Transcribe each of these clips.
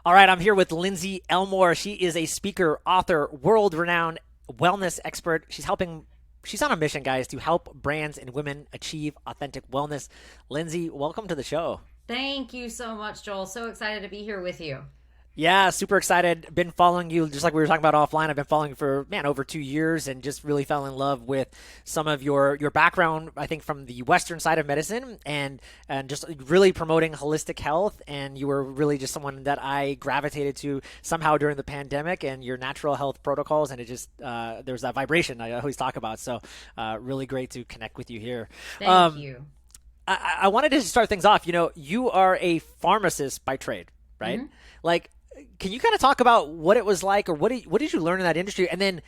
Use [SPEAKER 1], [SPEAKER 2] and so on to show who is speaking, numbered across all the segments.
[SPEAKER 1] All right, I'm here with Lindsey Elmore. She is a speaker, author, world-renowned wellness expert. She's on a mission, guys, to help brands and women achieve authentic wellness. Lindsey, welcome to the show.
[SPEAKER 2] Thank you so much, Joel. So excited to be here with you.
[SPEAKER 1] Yeah, super excited. Been following you, just like we were talking about offline. I've been following you for, over 2 years and just really fell in love with some of your background, I think, from the Western side of medicine and just really promoting holistic health. And you were really just someone that I gravitated to somehow during the pandemic and your natural health protocols. And it just, there's that vibration I always talk about. So really great to connect with you here.
[SPEAKER 2] Thank you.
[SPEAKER 1] I wanted to start things off. You are a pharmacist by trade, right?
[SPEAKER 2] Mm-hmm.
[SPEAKER 1] Like, can you kind of talk about what it was like, or what did you learn in that industry, and then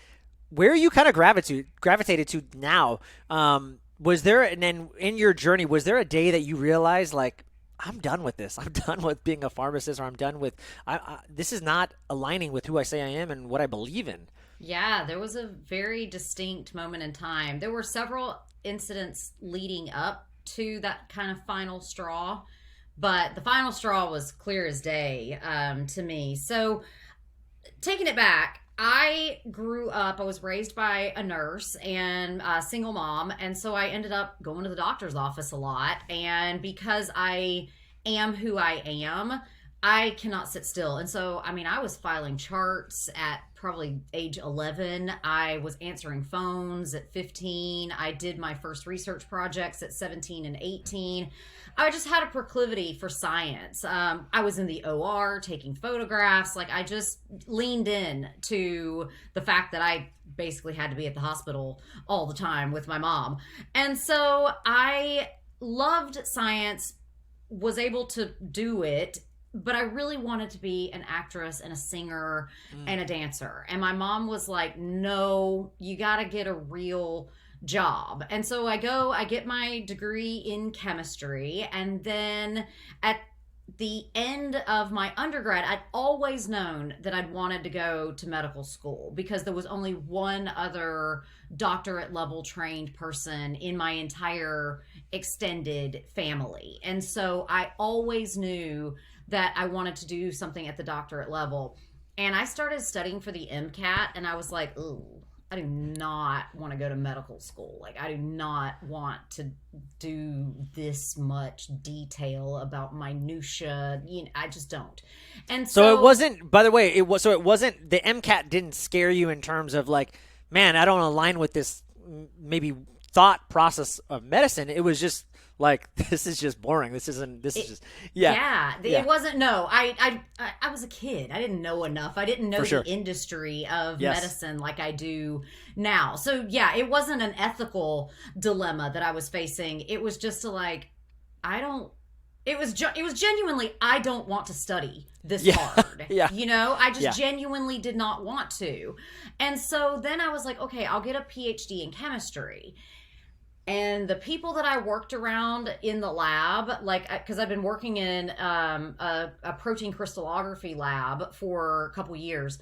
[SPEAKER 1] where you kind of gravitated to now? Was there, and then in your journey, was there a day that you realized, like, I'm done with this. I'm done with being a pharmacist, or I'm done with this is not aligning with who I say I am and what I believe in.
[SPEAKER 2] Yeah, there was a very distinct moment in time. There were several incidents leading up to that kind of final straw. But the final straw was clear as day to me. So taking it back, I grew up, I was raised by a nurse and a single mom. And so I ended up going to the doctor's office a lot. And because I am who I am, I cannot sit still. And so, I was filing charts at probably age 11. I was answering phones at 15. I did my first research projects at 17 and 18. I just had a proclivity for science. I was in the OR taking photographs. Like, I just leaned in to the fact that I basically had to be at the hospital all the time with my mom. And so I loved science, was able to do it, but I really wanted to be an actress and a singer and a dancer. And my mom was like, no, you got to get a real job. And so I get my degree in chemistry. And then at the end of my undergrad, I'd always known that I'd wanted to go to medical school because there was only one other doctorate level trained person in my entire extended family. And so I always knew that I wanted to do something at the doctorate level. And I started studying for the MCAT, and I was like, ooh, I do not want to go to medical school. Like, I do not want to do this much detail about minutia. I just don't. And
[SPEAKER 1] So it wasn't, by the way, it wasn't, the MCAT didn't scare you in terms of like, man, I don't align with this maybe thought process of medicine. It was just like, this is just boring. It
[SPEAKER 2] wasn't. No, I was a kid. I didn't know enough. I didn't know the industry of medicine like I do now. So yeah, it wasn't an ethical dilemma that I was facing. It was just it was genuinely, I don't want to study this hard. I just genuinely did not want to. And so then I was like, okay, I'll get a PhD in chemistry. And the people that I worked around in the lab, like, because I've been working in a protein crystallography lab for a couple years,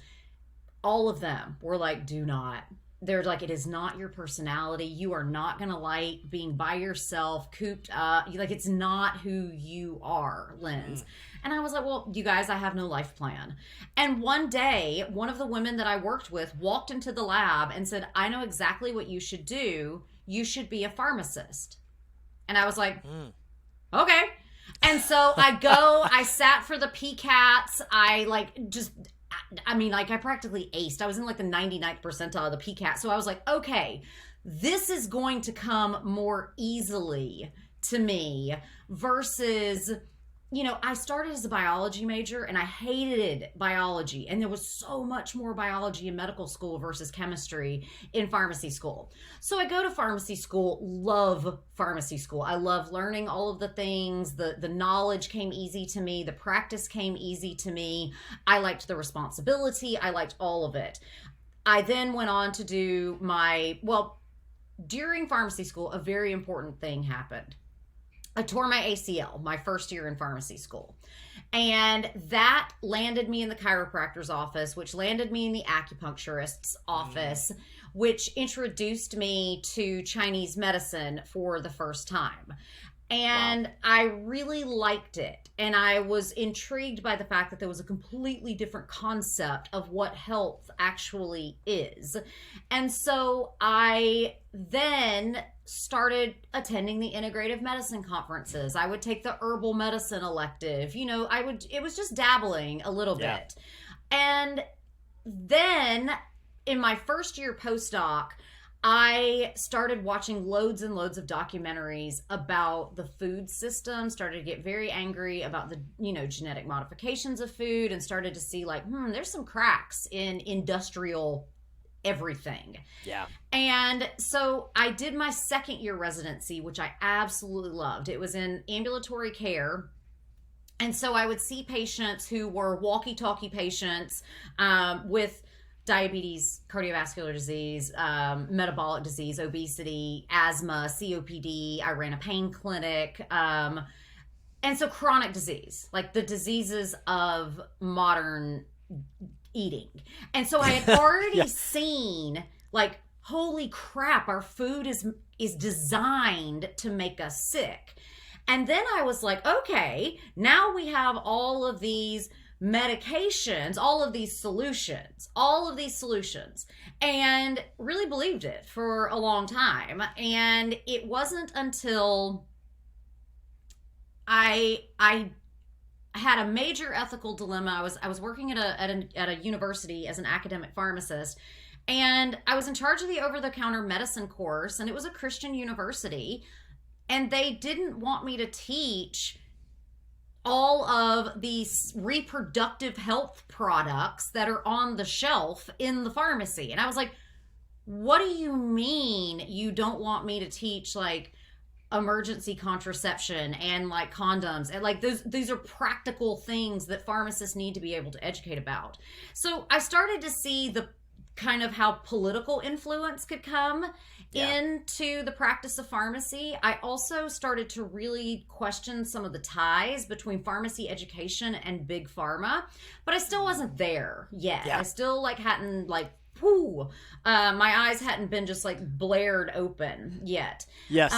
[SPEAKER 2] all of them were like, do not. They're like, it is not your personality. You are not going to like being by yourself, cooped up. Like, it's not who you are, Linz. And I was like, well, you guys, I have no life plan. And one day, one of the women that I worked with walked into the lab and said, I know exactly what you should do. You should be a pharmacist. And I was like, okay. And so I sat for the PCATs. I practically aced. I was in like the 99th percentile of the PCAT. So I was like, okay, this is going to come more easily to me versus, I started as a biology major and I hated biology. And there was so much more biology in medical school versus chemistry in pharmacy school. So I go to pharmacy school, love pharmacy school. I love learning all of the things. The knowledge came easy to me. The practice came easy to me. I liked the responsibility. I liked all of it. I then went on to do during pharmacy school, a very important thing happened. I tore my ACL my first year in pharmacy school. And that landed me in the chiropractor's office, which landed me in the acupuncturist's office, which introduced me to Chinese medicine for the first time. And
[SPEAKER 1] Wow.
[SPEAKER 2] I really liked it. And I was intrigued by the fact that there was a completely different concept of what health actually is. And so I then started attending the integrative medicine conferences. I would take the herbal medicine elective. It was just dabbling a little
[SPEAKER 1] Yeah.
[SPEAKER 2] bit. And then in my first year postdoc, I started watching loads and loads of documentaries about the food system, started to get very angry about the, genetic modifications of food, and started to see like, there's some cracks in industrial everything.
[SPEAKER 1] Yeah.
[SPEAKER 2] And so I did my second year residency, which I absolutely loved. It was in ambulatory care. And so I would see patients who were walkie-talkie patients with diabetes, cardiovascular disease, metabolic disease, obesity, asthma, COPD. I ran a pain clinic. And so chronic disease, like the diseases of modern eating. And so I had already
[SPEAKER 1] Yeah.
[SPEAKER 2] seen like, holy crap, our food is designed to make us sick. And then I was like, okay, now we have all of these medications, all of these solutions, and really believed it for a long time. And it wasn't until I had a major ethical dilemma. I was working at a university as an academic pharmacist, and I was in charge of the over-the-counter medicine course, and it was a Christian university, and they didn't want me to teach all of these reproductive health products that are on the shelf in the pharmacy. And I was like, what do you mean you don't want me to teach like emergency contraception and like condoms, and like these are practical things that pharmacists need to be able to educate about? So I started to see the kind of how political influence could come into the practice of pharmacy. I also started to really question some of the ties between pharmacy education and big pharma, but I still wasn't there yet.
[SPEAKER 1] Yeah.
[SPEAKER 2] I still like hadn't like my eyes hadn't been just like blared open yet.
[SPEAKER 1] Yes.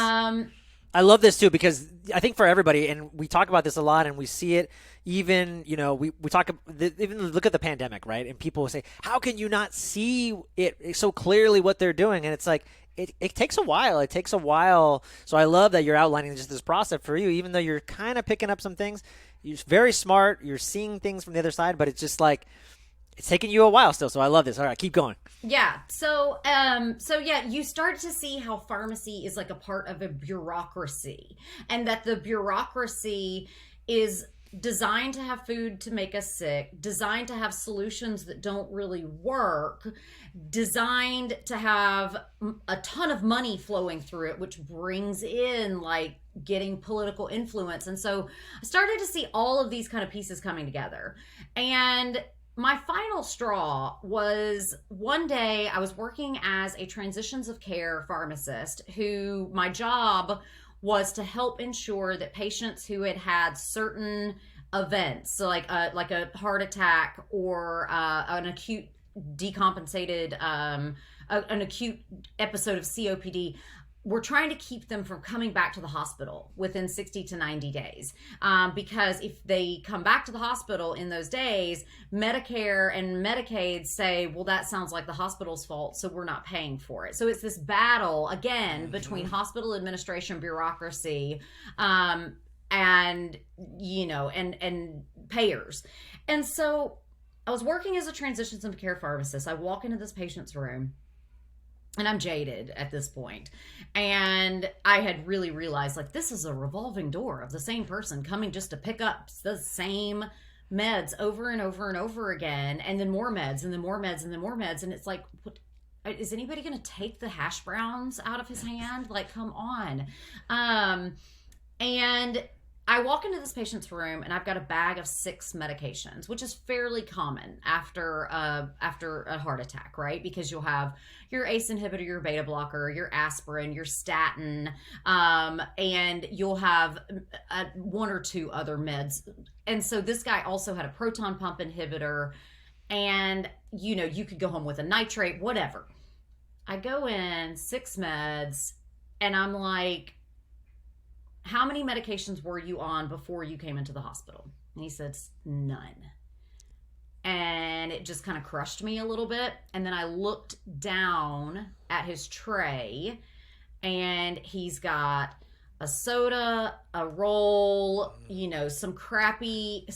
[SPEAKER 1] I love this too, because I think for everybody, and we talk about this a lot, and we see it even, we talk, even look at the pandemic, right? And people will say, how can you not see it so clearly what they're doing? And it's like, it takes a while. It takes a while. So I love that you're outlining just this process for you, even though you're kind of picking up some things. You're very smart. You're seeing things from the other side, but it's just like, it's taking you a while still. So I love this. All right, keep going.
[SPEAKER 2] Yeah. So yeah, you start to see how pharmacy is like a part of a bureaucracy, and that the bureaucracy is designed to have food to make us sick, designed to have solutions that don't really work, designed to have a ton of money flowing through it, which brings in like getting political influence. And so I started to see all of these kind of pieces coming together. And my final straw was one day I was working as a transitions of care pharmacist, who my job was to help ensure that patients who had had certain events, so like a heart attack or an acute decompensated, an acute episode of COPD, we're trying to keep them from coming back to the hospital within 60 to 90 days. Because if they come back to the hospital in those days, Medicare and Medicaid say, well, that sounds like the hospital's fault, so we're not paying for it. So it's this battle, again, between hospital administration, bureaucracy, and, and payers. And so I was working as a transitions of care pharmacist. I walk into this patient's room, and I'm jaded at this point. And I had really realized, like, this is a revolving door of the same person coming just to pick up the same meds over and over and over again, and then more meds, and then more meds, and then more meds. And it's like, what, is anybody going to take the hash browns out of his hand? Like, come on. And I walk into this patient's room, and I've got a bag of 6 medications, which is fairly common after a heart attack, right? Because you'll have your ACE inhibitor, your beta blocker, your aspirin, your statin, and you'll have 1 or 2 other meds. And so this guy also had a proton pump inhibitor, and you could go home with a nitrate, whatever. I go in, 6 meds, and I'm like, how many medications were you on before you came into the hospital? And he said, none. And it just kind of crushed me a little bit. And then I looked down at his tray, and he's got a soda, a roll, some crappy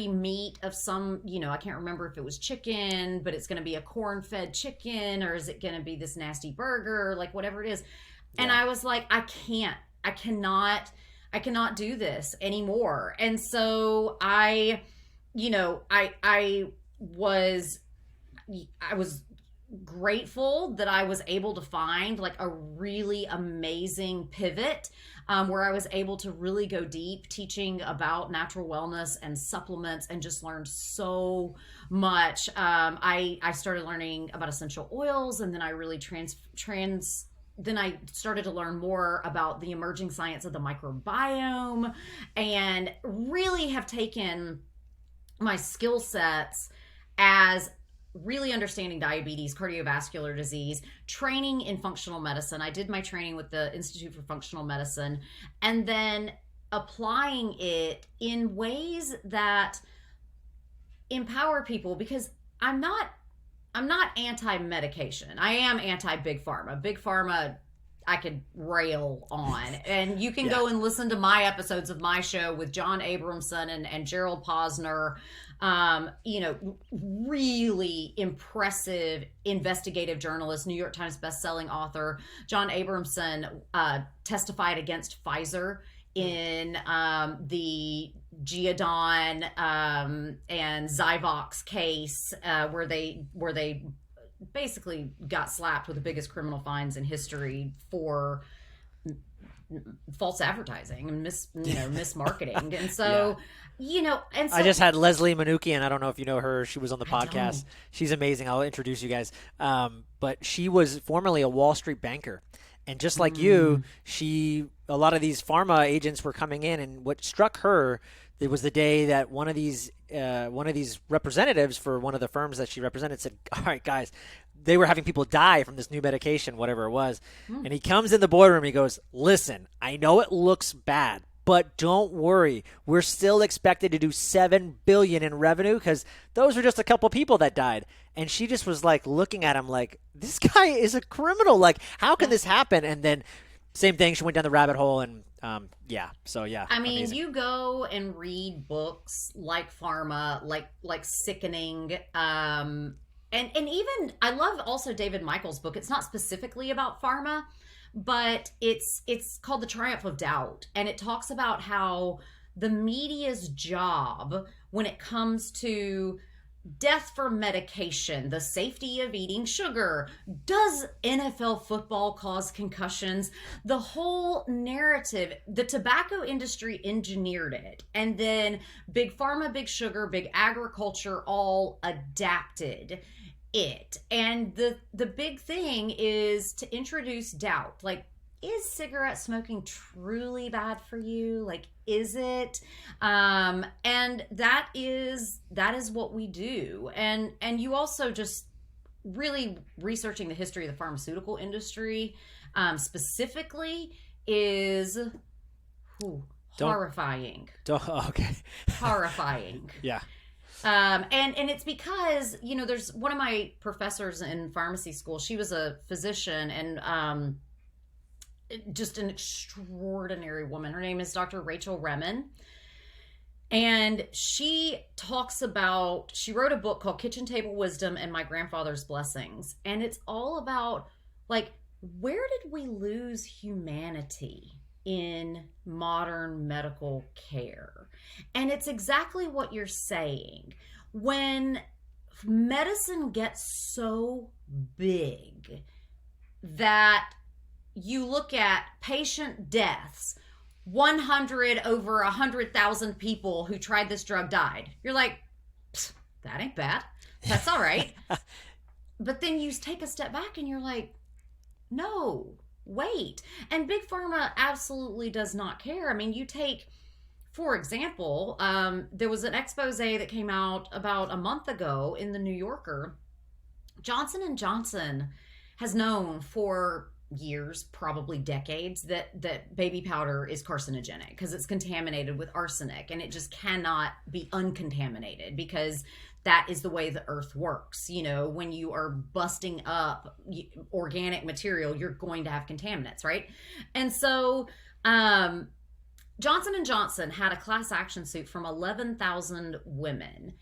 [SPEAKER 2] meat of some, I can't remember if it was chicken, but it's going to be a corn-fed chicken, or is it going to be this nasty burger, like whatever it is. Yeah. And I was like, I cannot do this anymore. And so I was grateful that I was able to find like a really amazing pivot where I was able to really go deep teaching about natural wellness and supplements, and just learned so much. I started learning about essential oils, and then I really then I started to learn more about the emerging science of the microbiome, and really have taken my skill sets as really understanding diabetes, cardiovascular disease, training in functional medicine. I did my training with the Institute for Functional Medicine, and then applying it in ways that empower people, because I'm not anti-medication. I am anti-big pharma. Big pharma, I could rail on. And you can go and listen to my episodes of my show with John Abramson and Gerald Posner. Really impressive investigative journalist, New York Times bestselling author. John Abramson testified against Pfizer in the Geodon and Zyvox case, where they basically got slapped with the biggest criminal fines in history for false advertising and mismarketing. And so, and so
[SPEAKER 1] I just had Leslie Manukian. I don't know if you know her. She was on the podcast. She's amazing. I'll introduce you guys. But she was formerly a Wall Street banker. And just like you, a lot of these pharma agents were coming in, and what struck her, it was the day that one of these representatives for one of the firms that she represented said, "All right, guys, they were having people die from this new medication, whatever it was." And he comes in the boardroom, he goes, "Listen, I know it looks bad, but don't worry. We're still expected to do $7 billion in revenue, because those were just a couple people that died." And she just was like looking at him like, this guy is a criminal. Like, how can this happen? And then same thing, she went down the rabbit hole, and I mean,
[SPEAKER 2] amazing. You go and read books like Pharma, like Sickening, and even I love also David Michael's book. It's not specifically about pharma, but it's called The Triumph of Doubt, and it talks about how the media's job when it comes to death from medication, the safety of eating sugar, does NFL football cause concussions, the whole narrative, the tobacco industry engineered it, and then big pharma, big sugar, big agriculture all adapted it. And the big thing is to introduce doubt. Like, is cigarette smoking truly bad for you? Like, is it? And that is what we do. And you also just really researching the history of the pharmaceutical industry, specifically, is horrifying.
[SPEAKER 1] Okay.
[SPEAKER 2] Horrifying.
[SPEAKER 1] Yeah.
[SPEAKER 2] And it's because, there's one of my professors in pharmacy school. She was a physician, and just an extraordinary woman. Her name is Dr. Rachel Remen. And she wrote a book called Kitchen Table Wisdom and My Grandfather's Blessings. And it's all about, like, where did we lose humanity in modern medical care? And it's exactly what you're saying. When medicine gets so big that you look at patient deaths, 100 over 100,000 people who tried this drug died. You're like, that ain't bad. That's all right. But then you take a step back and you're like, no, wait. And Big Pharma absolutely does not care. I mean, you take, for example, there was an expose that came out about a month ago in the New Yorker. Johnson & Johnson has known for years, probably decades, that baby powder is carcinogenic because it's contaminated with arsenic, and it just cannot be uncontaminated because that is the way the earth works. You know, when you are busting up organic material, you're going to have contaminants, right? And so Johnson & Johnson had a class action suit from 11,000 women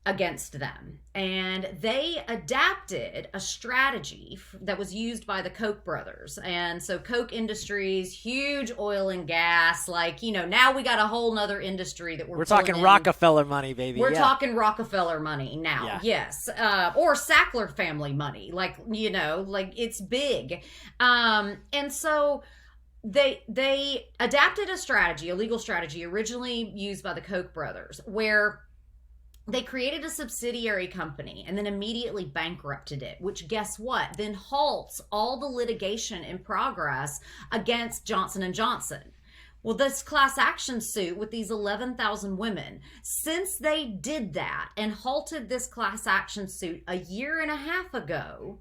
[SPEAKER 2] against them, and they adapted a strategy that was used by the Koch brothers. And so Koch Industries, huge oil and gas, like, you know, now we got a whole nother industry that we're
[SPEAKER 1] talking Rockefeller money, baby.
[SPEAKER 2] We're talking Rockefeller money now. Yes. Or Sackler family money, like, you know, like it's big. And so they adapted a strategy, a legal strategy originally used by the Koch brothers, where they created a subsidiary company and then immediately bankrupted it, which, guess what, then halts all the litigation in progress against Johnson & Johnson. Well, this class action suit with these 11,000 women, since they did that and halted this class action suit a year and a half ago,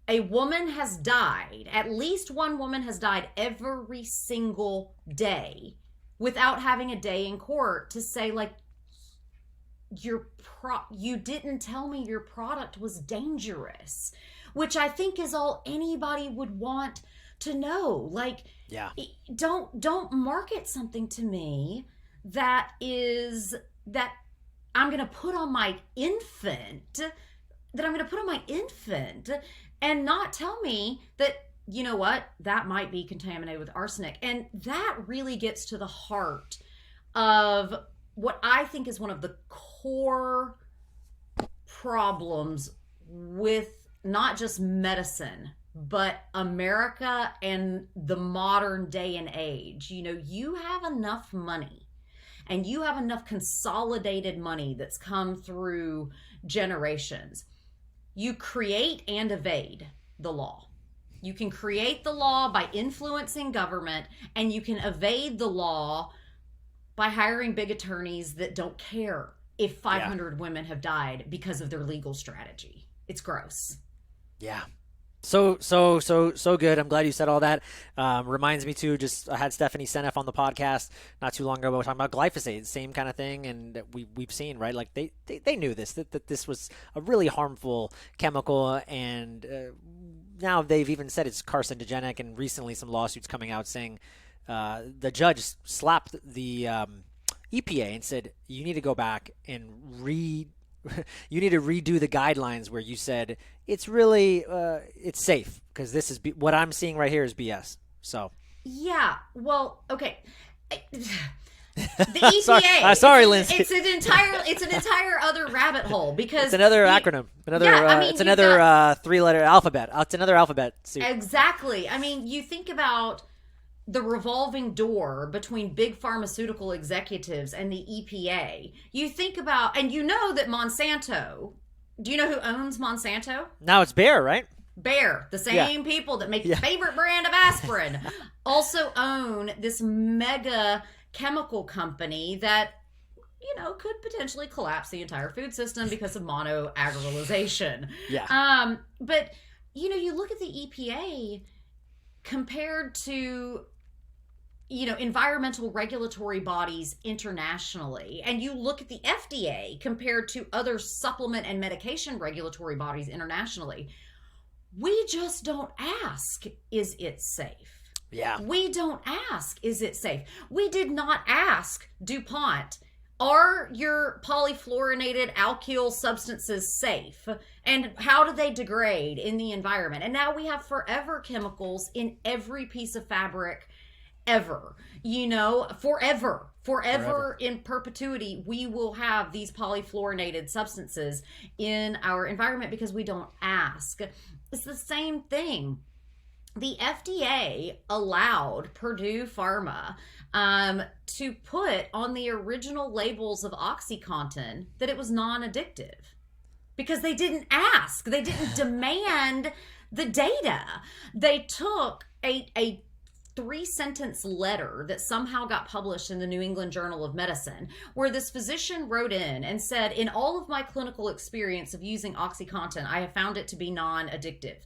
[SPEAKER 2] a woman has died. At least one woman has died every single day without having a day in court to say, like, you didn't tell me your product was dangerous, which I think is all anybody would want to know. Like, don't market something to me that I'm going to put on my infant, and not tell me that, you know what, that might be contaminated with arsenic. And that really gets to the heart of what I think is one of the core problems with not just medicine, but America and the modern day and age. You know, you have enough money and you have enough consolidated money that's come through generations. You create and evade the law. You can create the law by influencing government, and you can evade the law by hiring big attorneys that don't care if 500 women have died because of their legal strategy. It's gross.
[SPEAKER 1] Yeah. So good. I'm glad you said all that. Reminds me too, just I had Stephanie Seneff on the podcast not too long ago. We were talking about glyphosate, same kind of thing. And we've seen, right? Like they knew this, that this was a really harmful chemical. And now they've even said it's carcinogenic, and recently some lawsuits coming out saying, the judge slapped the EPA and said, you need to go back and you need to redo the guidelines where you said it's really it's safe, because this is what I'm seeing right here is BS. So
[SPEAKER 2] yeah, well, okay. The EPA.
[SPEAKER 1] Sorry, Lindsey.
[SPEAKER 2] It's an entire other rabbit hole, because
[SPEAKER 1] it's another acronym. It's another three-letter alphabet. It's another alphabet suit.
[SPEAKER 2] Exactly. I mean, you think about the revolving door between big pharmaceutical executives and the EPA. You think about, and you know that Monsanto, do you know who owns Monsanto?
[SPEAKER 1] Now it's Bayer, right?
[SPEAKER 2] Bayer, the same people that make your favorite brand of aspirin, also own this mega chemical company that, you know, could potentially collapse the entire food system because of monoagralization.
[SPEAKER 1] Yeah.
[SPEAKER 2] But, you know, you look at the EPA compared to, you know, environmental regulatory bodies internationally, and you look at the FDA compared to other supplement and medication regulatory bodies internationally, we just don't ask, is it safe?
[SPEAKER 1] Yeah.
[SPEAKER 2] We don't ask, is it safe? We did not ask DuPont, are your polyfluorinated alkyl substances safe? And how do they degrade in the environment? And now we have forever chemicals in every piece of fabric ever. You know, forever in perpetuity, we will have these polyfluorinated substances in our environment because we don't ask. It's the same thing. The FDA allowed Purdue Pharma to put on the original labels of OxyContin that it was non-addictive, because they didn't ask. They didn't demand the data. They took a 3-sentence letter that somehow got published in the New England Journal of Medicine, where this physician wrote in and said, in all of my clinical experience of using OxyContin, I have found it to be non-addictive.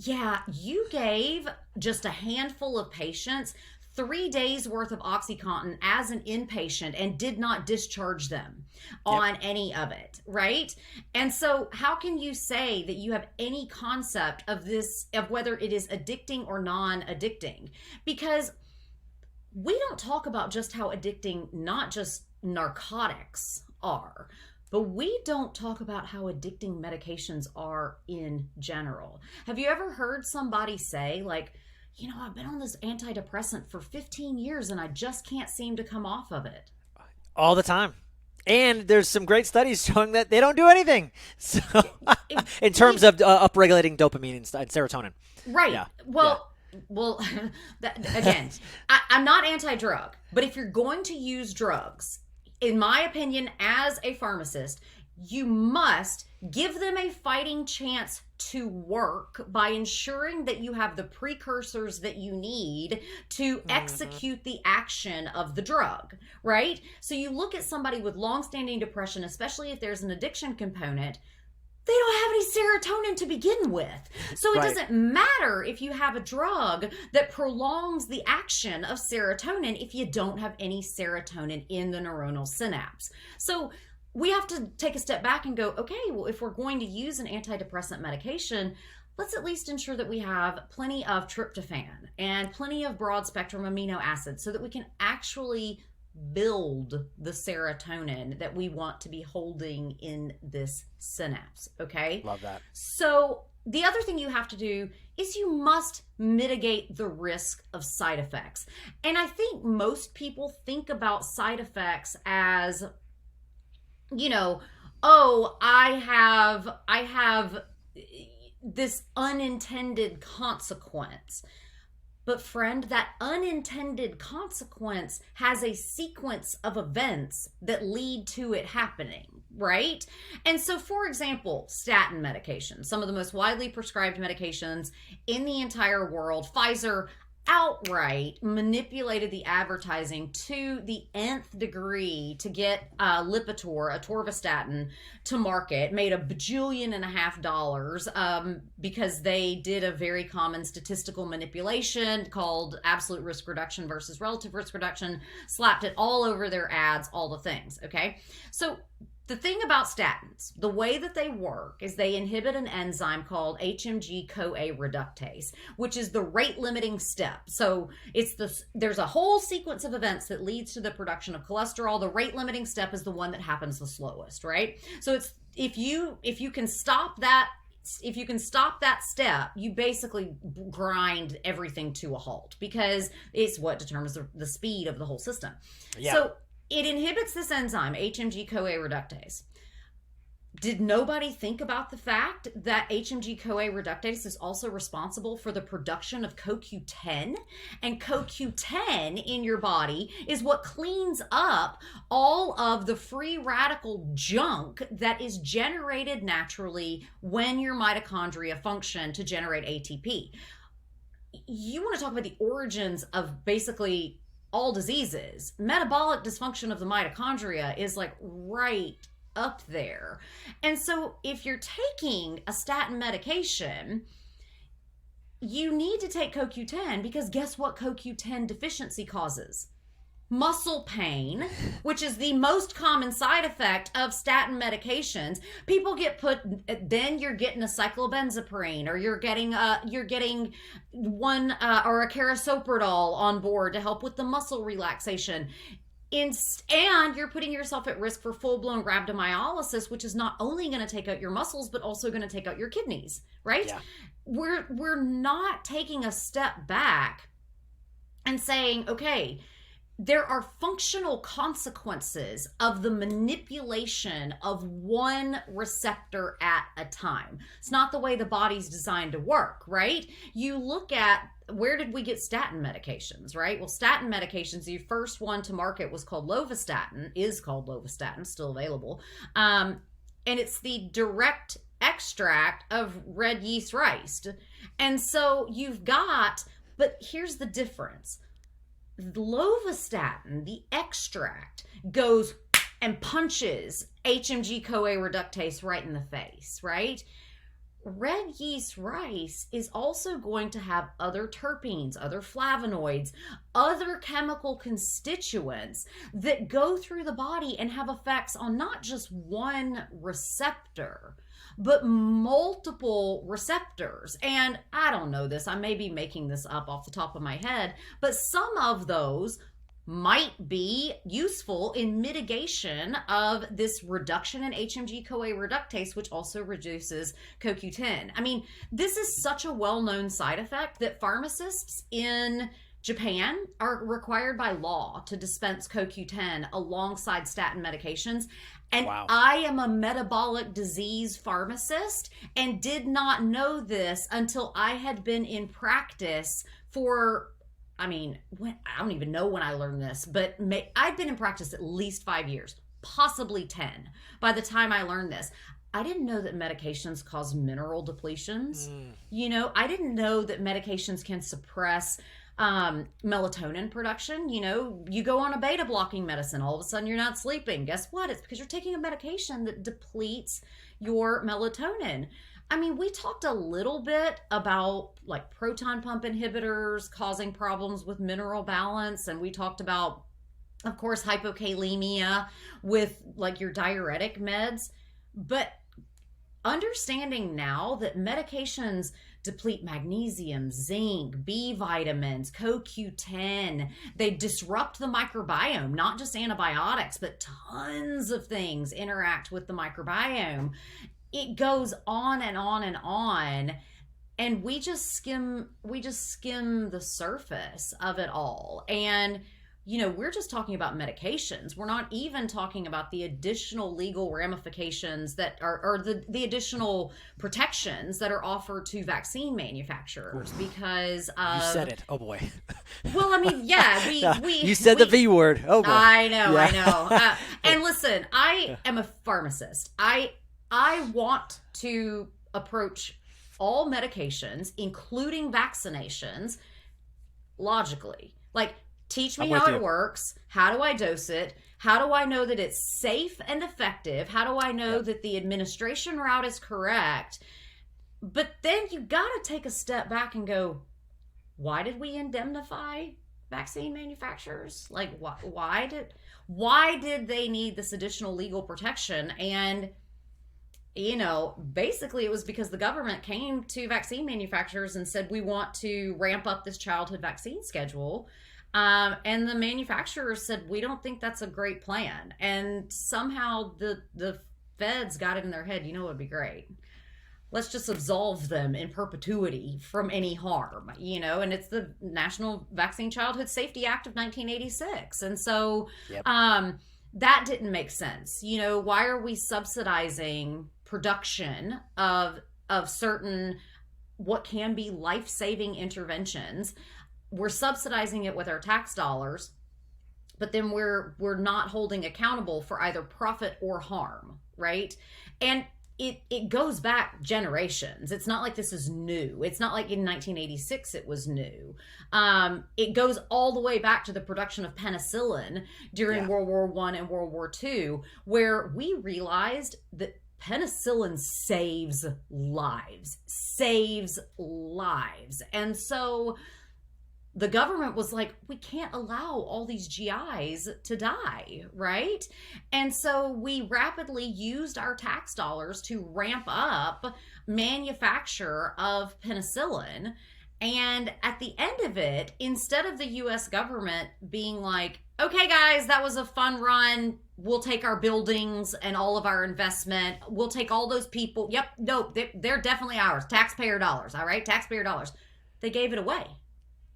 [SPEAKER 2] Yeah, you gave just a handful of patients 3 days worth of OxyContin as an inpatient and did not discharge them on any of it, right? And so how can you say that you have any concept of this, of whether it is addicting or non-addicting? Because we don't talk about just how addicting not just narcotics are, but we don't talk about how addicting medications are in general. Have you ever heard somebody say, like, I've been on this antidepressant for 15 years and I just can't seem to come off of it?
[SPEAKER 1] All the time. And there's some great studies showing that they don't do anything. So, in terms of upregulating dopamine and serotonin.
[SPEAKER 2] Right.
[SPEAKER 1] Yeah.
[SPEAKER 2] Well, again, I'm not anti-drug, but if you're going to use drugs, in my opinion, as a pharmacist, you must give them a fighting chance to work by ensuring that you have the precursors that you need to execute the action of the drug, right? So you look at somebody with long-standing depression, especially if there's an addiction component, they don't have any serotonin to begin with. So it doesn't matter if you have a drug that prolongs the action of serotonin if you don't have any serotonin in the neuronal synapse. So we have to take a step back and go, okay, well, if we're going to use an antidepressant medication, let's at least ensure that we have plenty of tryptophan and plenty of broad spectrum amino acids so that we can actually build the serotonin that we want to be holding in this synapse. Okay.
[SPEAKER 1] Love that.
[SPEAKER 2] So the other thing you have to do is you must mitigate the risk of side effects. And I think most people think about side effects as, oh, I have this unintended consequence. But friend, that unintended consequence has a sequence of events that lead to it happening, right? And so, for example, statin medication, some of the most widely prescribed medications in the entire world, Pfizer outright manipulated the advertising to the nth degree to get Lipitor, atorvastatin, to market, made $1.5 billion because they did a very common statistical manipulation called absolute risk reduction versus relative risk reduction, slapped it all over their ads, all the things, okay? So the thing about statins, the way that they work is they inhibit an enzyme called HMG-CoA reductase, which is the rate limiting step. So there's a whole sequence of events that leads to the production of cholesterol. The rate limiting step is the one that happens the slowest, right? So it's if you can stop that step, you basically grind everything to a halt because it's what determines the speed of the whole system. Yeah. So it inhibits this enzyme, HMG-CoA reductase. Did nobody think about the fact that HMG-CoA reductase is also responsible for the production of CoQ10? And CoQ10 in your body is what cleans up all of the free radical junk that is generated naturally when your mitochondria function to generate ATP. You want to talk about the origins of basically all diseases. Metabolic dysfunction of the mitochondria is like right up there. And so if you're taking a statin medication, you need to take CoQ10 because guess what CoQ10 deficiency causes? Muscle pain, which is the most common side effect of statin medications. People get then you're getting a cyclobenzaprine, or you're getting one or a carisoprodol on board to help with the muscle relaxation. And you're putting yourself at risk for full-blown rhabdomyolysis, which is not only going to take out your muscles, but also going to take out your kidneys, right? Yeah. We're not taking a step back and saying, okay, there are functional consequences of the manipulation of one receptor at a time. It's not the way the body's designed to work, right? You look at, where did we get statin medications, right? Well, statin medications, the first one to market was called lovastatin, still available. And it's the direct extract of red yeast rice. And so but here's the difference. Lovastatin, the extract, goes and punches HMG-CoA reductase right in the face, right? red yeast rice is also going to have other terpenes, other flavonoids, other chemical constituents that go through the body and have effects on not just one receptor, but multiple receptors. And I don't know this, I may be making this up off the top of my head, but some of those might be useful in mitigation of this reduction in HMG-CoA reductase, which also reduces CoQ10. I mean, this is such a well-known side effect that pharmacists in Japan are required by law to dispense CoQ10 alongside statin medications. And
[SPEAKER 1] Wow.
[SPEAKER 2] I am a metabolic disease pharmacist and did not know this until I had been in practice for, I don't even know when I learned this, but I'd been in practice at least 5 years, possibly 10, by the time I learned this. I didn't know that medications cause mineral depletions. I didn't know that medications can suppress melatonin production. You go on a beta blocking medicine, all of a sudden you're not sleeping. Guess what? It's because you're taking a medication that depletes your melatonin. We talked a little bit about like proton pump inhibitors causing problems with mineral balance. And we talked about, of course, hypokalemia with like your diuretic meds. But understanding now that medications deplete magnesium, zinc, B vitamins, CoQ10, they disrupt the microbiome, not just antibiotics, but tons of things interact with the microbiome. It goes on and on and on, and we just skim the surface of it all. And we're just talking about medications. We're not even talking about the additional legal ramifications that are, or the additional protections that are offered to vaccine manufacturers because of...
[SPEAKER 1] You said it. Oh boy.
[SPEAKER 2] Well, yeah,
[SPEAKER 1] you said the V word. Oh boy.
[SPEAKER 2] I know,
[SPEAKER 1] Yeah.
[SPEAKER 2] I know. And listen, I am a pharmacist. I want to approach all medications, including vaccinations, logically. Like, teach me
[SPEAKER 1] I'm with
[SPEAKER 2] how
[SPEAKER 1] you.
[SPEAKER 2] it works. How do I dose it? How do I know that it's safe and effective? How do I know that the administration route is correct? But then you got to take a step back and go, why did we indemnify vaccine manufacturers? Like, why did they need this additional legal protection? And basically it was because the government came to vaccine manufacturers and said, we want to ramp up this childhood vaccine schedule. And the manufacturers said, we don't think that's a great plan. And somehow the feds got it in their head, what would be great? Let's just absolve them in perpetuity from any harm, and it's the National Vaccine Childhood Safety Act of 1986. And so
[SPEAKER 1] Yep.
[SPEAKER 2] That didn't make sense. Why are we subsidizing production of certain what can be life-saving interventions? We're subsidizing it with our tax dollars, but then we're not holding accountable for either profit or harm, right? And it goes back generations. It's not like this is new. It's not like in 1986 it was new. It goes all the way back to the production of penicillin during World War I and World War II, where we realized that penicillin saves lives. And so the government was like, we can't allow all these GIs to die, right? And so we rapidly used our tax dollars to ramp up manufacture of penicillin. And at the end of it, instead of the US government being like, okay, guys, that was a fun run. We'll take our buildings and all of our investment. We'll take all those people. Yep, no, they're definitely ours. Taxpayer dollars, all right? Taxpayer dollars. They gave it away.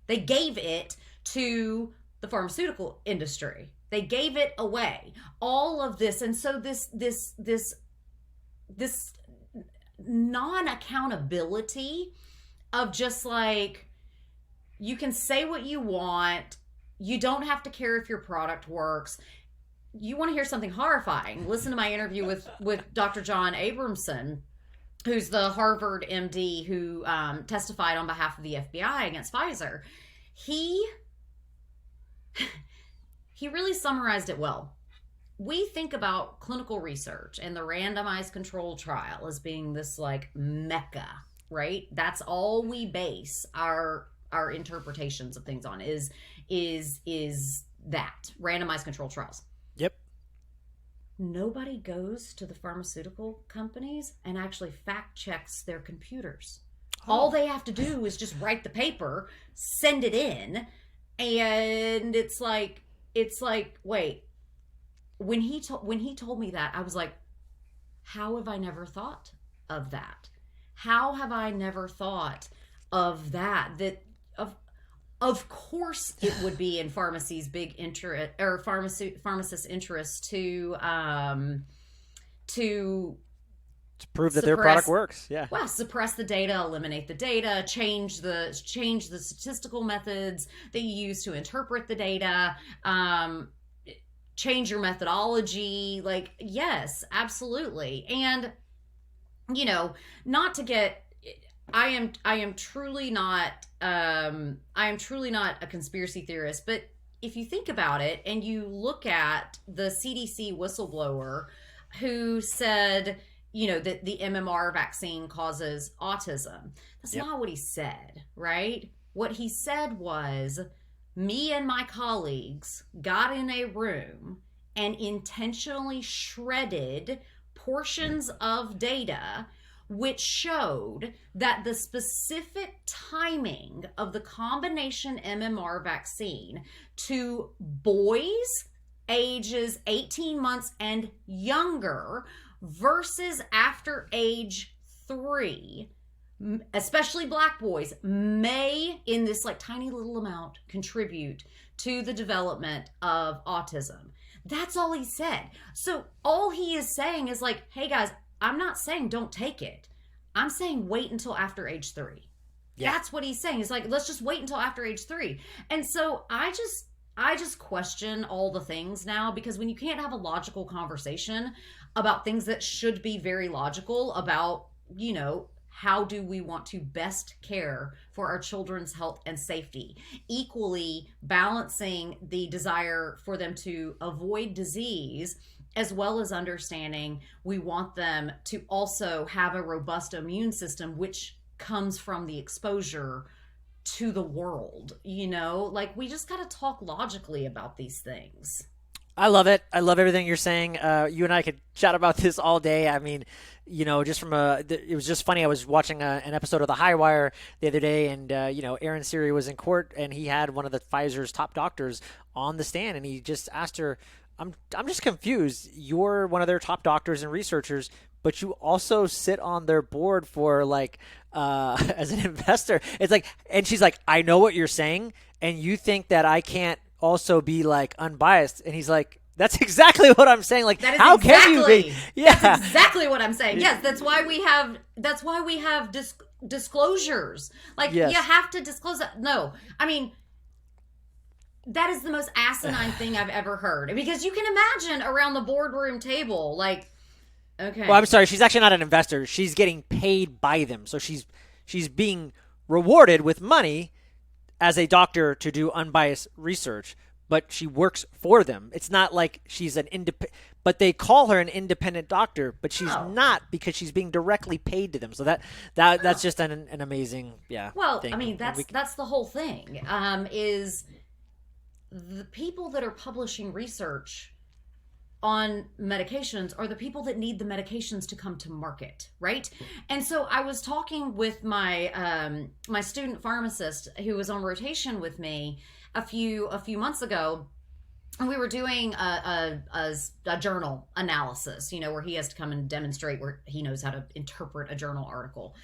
[SPEAKER 2] They gave it to the pharmaceutical industry. They gave it away. All of this. And so this non-accountability of just like, you can say what you want. You don't have to care if your product works. You want to hear something horrifying? Listen to my interview with Dr. John Abramson, who's the Harvard MD who testified on behalf of the FBI against Pfizer. He really summarized it well. we think about clinical research and the randomized control trial as being this like mecca, right? That's all we base our interpretations of things on is that randomized control trials.
[SPEAKER 1] Yep.
[SPEAKER 2] Nobody goes to the pharmaceutical companies and actually fact checks their computers. All they have to do is just write the paper, send it in, and it's like wait. When he told me that, I was like, how have I never thought of that? How have I never thought of that? Of course it would be in pharmacy's big interest, or pharmacist's interest to
[SPEAKER 1] prove that their product works. Yeah.
[SPEAKER 2] Well, suppress the data, eliminate the data, change the statistical methods that you use to interpret the data, change your methodology. Like, yes, absolutely. And, you know, not to get, I am truly not a conspiracy theorist, but if you think about it and you look at the CDC whistleblower who said, you know, that the MMR vaccine causes autism, that's not what he said, right? What he said was, me and my colleagues got in a room and intentionally shredded portions of data which showed that the specific timing of the combination MMR vaccine to boys ages 18 months and younger versus after age 3, especially black boys, may in this like tiny little amount contribute to the development of autism. That's all he said. So all he is saying is like, hey guys, I'm not saying don't take it. I'm saying wait until after age 3. Yeah. That's what he's saying. He's like, let's just wait until after age 3. And so I just question all the things now, because when you can't have a logical conversation about things that should be very logical about, you know, how do we want to best care for our children's health and safety, equally balancing the desire for them to avoid disease, as well as understanding we want them to also have a robust immune system, which comes from the exposure to the world. You know, like, we just got to talk logically about these things.
[SPEAKER 1] I love it. I love everything you're saying. You and I could chat about this all day. I mean, you know, just from it was just funny. I was watching an episode of The High Wire the other day, and you know, Aaron Siri was in court, and he had one of the Pfizer's top doctors on the stand, and he just asked her, I'm just confused. You're one of their top doctors and researchers, but you also sit on their board for like as an investor. It's like, and she's like, I know what you're saying, and you think that I can't also be like unbiased. And he's like, that's exactly what I'm saying. Like, how can you be?
[SPEAKER 2] Yeah, that's exactly what I'm saying. Yes, that's why we have disclosures. Like, yes. You have to disclose that. No, I mean, that is the most asinine thing I've ever heard. Because you can imagine around the boardroom table, like, okay.
[SPEAKER 1] Well, I'm sorry. She's actually not an investor. She's getting paid by them. So she's being rewarded with money as a doctor to do unbiased research, but she works for them. It's not like she's an independent, but they call her an independent doctor, but she's not, because she's being directly paid to them. So that's just an amazing,
[SPEAKER 2] thing. I mean, that's the whole thing, is the people that are publishing research on medications are the people that need the medications to come to market, right? And so I was talking with my my student pharmacist who was on rotation with me a few months ago, and we were doing a journal analysis, you know, where he has to come and demonstrate where he knows how to interpret a journal article.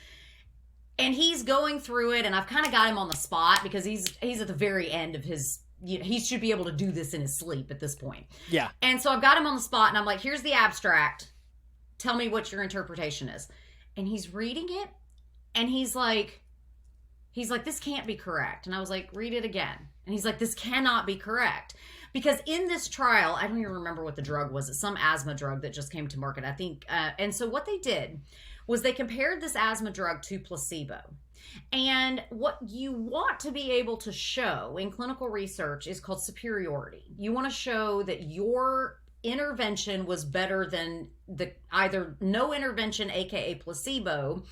[SPEAKER 2] And he's going through it, and I've kind of got him on the spot because he's at the very end of his, you know, he should be able to do this in his sleep at this point. Yeah. And so I've got him on the spot, and I'm like, here's the abstract. Tell me what your interpretation is. And he's reading it, and he's like, this can't be correct. And I was like, read it again. And he's like, this cannot be correct. Because in this trial, I don't even remember what the drug was. It's some asthma drug that just came to market, I think. And so what they did was they compared this asthma drug to placebo. And what you want to be able to show in clinical research is called superiority. You want to show that your intervention was better than the either no intervention, aka placebo,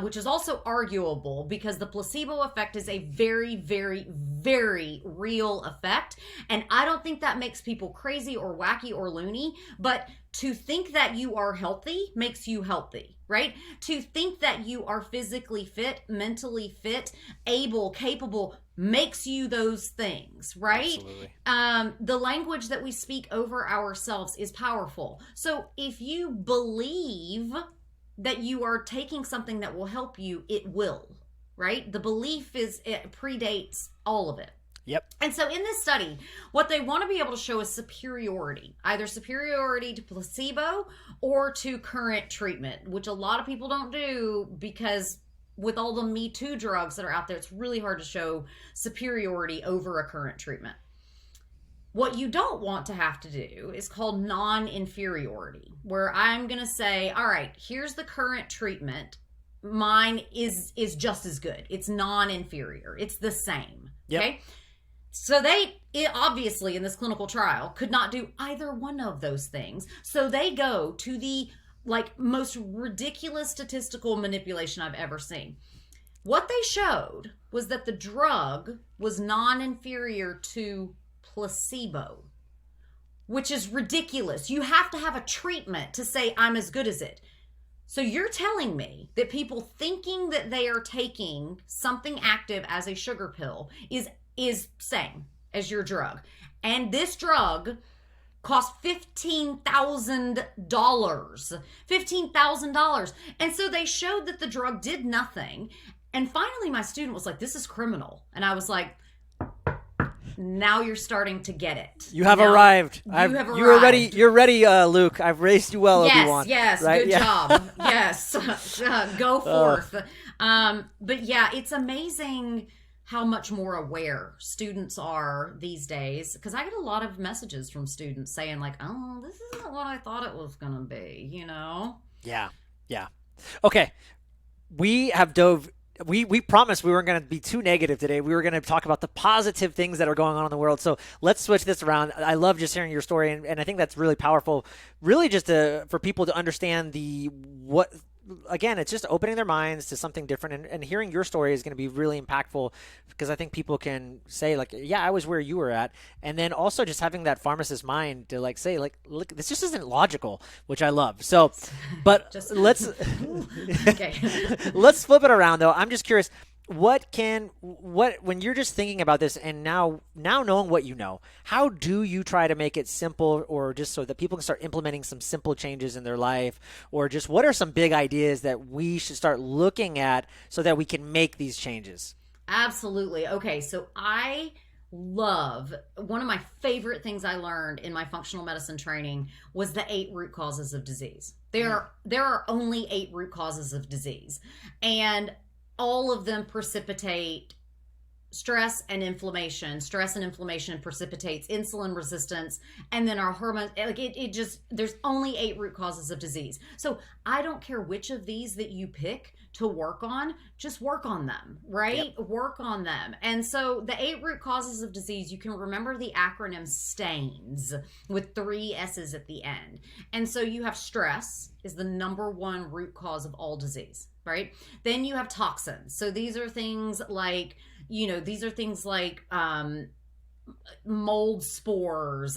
[SPEAKER 2] which is also arguable because the placebo effect is a very, very, very real effect. And I don't think that makes people crazy or wacky or loony, but to think that you are healthy makes you healthy, right? To think that you are physically fit, mentally fit, able, capable, makes you those things, right?
[SPEAKER 1] Absolutely.
[SPEAKER 2] The language that we speak over ourselves is powerful. So if you believe that you are taking something that will help you, it will, right? The belief it predates all of it.
[SPEAKER 1] Yep.
[SPEAKER 2] And so in this study, what they want to be able to show is superiority, either superiority to placebo or to current treatment, which a lot of people don't do because with all the Me Too drugs that are out there, it's really hard to show superiority over a current treatment. What you don't want to have to do is called non-inferiority, where I'm going to say, all right, here's the current treatment. Mine is just as good. It's non-inferior. It's the same.
[SPEAKER 1] Yep.
[SPEAKER 2] Okay. So they obviously in this clinical trial could not do either one of those things. So they go to the most ridiculous statistical manipulation I've ever seen. What they showed was that the drug was non-inferior to placebo, which is ridiculous. You have to have a treatment to say I'm as good as it. So you're telling me that people thinking that they are taking something active as a sugar pill is same as your drug. And this drug cost $15,000. $15,000. And so they showed that the drug did nothing. And finally my student was like, this is criminal. And I was like, now you're starting to get it.
[SPEAKER 1] You have arrived.
[SPEAKER 2] You're ready,
[SPEAKER 1] Luke. I've raised you well, Obi-Wan.
[SPEAKER 2] Yes,
[SPEAKER 1] right?
[SPEAKER 2] Good job. Yes, go forth. But yeah, it's amazing how much more aware students are these days, because I get a lot of messages from students saying like, oh, this isn't what I thought it was going to be, you know?
[SPEAKER 1] Yeah. Okay. We have dove... We promised we weren't going to be too negative today. We were going to talk about the positive things that are going on in the world. So let's switch this around. I love just hearing your story, and I think that's really powerful. Really, just for people to understand again, it's just opening their minds to something different, and hearing your story is going to be really impactful, because I think people can say like, yeah, I was where you were at. And then also just having that pharmacist mind to say like, look, this just isn't logical, which I love. So, but let's flip it around though. I'm just curious, when you're just thinking about this and now knowing what you know, how do you try to make it simple, or just so that people can start implementing some simple changes in their life, or just what are some big ideas that we should start looking at so that we can make these changes?
[SPEAKER 2] Absolutely. Okay. So I love, one of my favorite things I learned in my functional medicine training was the 8 root causes of disease. There are only 8 root causes of disease, and all of them precipitate stress and inflammation. Stress and inflammation precipitates insulin resistance, and then our hormones, there's only 8 root causes of disease. So I don't care which of these that you pick to work on, just work on them, right? Yep. Work on them. And so the 8 root causes of disease, you can remember the acronym STAINS with 3 S's at the end. And so you have stress is the number 1 root cause of all disease, right? Then you have toxins. So these are things like, mold spores.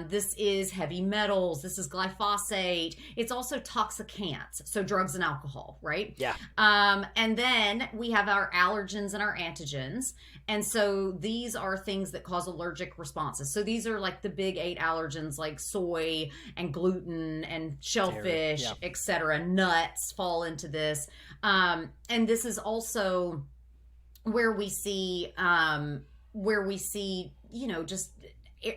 [SPEAKER 2] This is heavy metals. This is glyphosate. It's also toxicants, so drugs and alcohol, right?
[SPEAKER 1] Yeah.
[SPEAKER 2] And then we have our allergens and our antigens. And so these are things that cause allergic responses. So these are like the big 8 allergens, like soy and gluten and shellfish, etc. Nuts fall into this. And this is also where we see just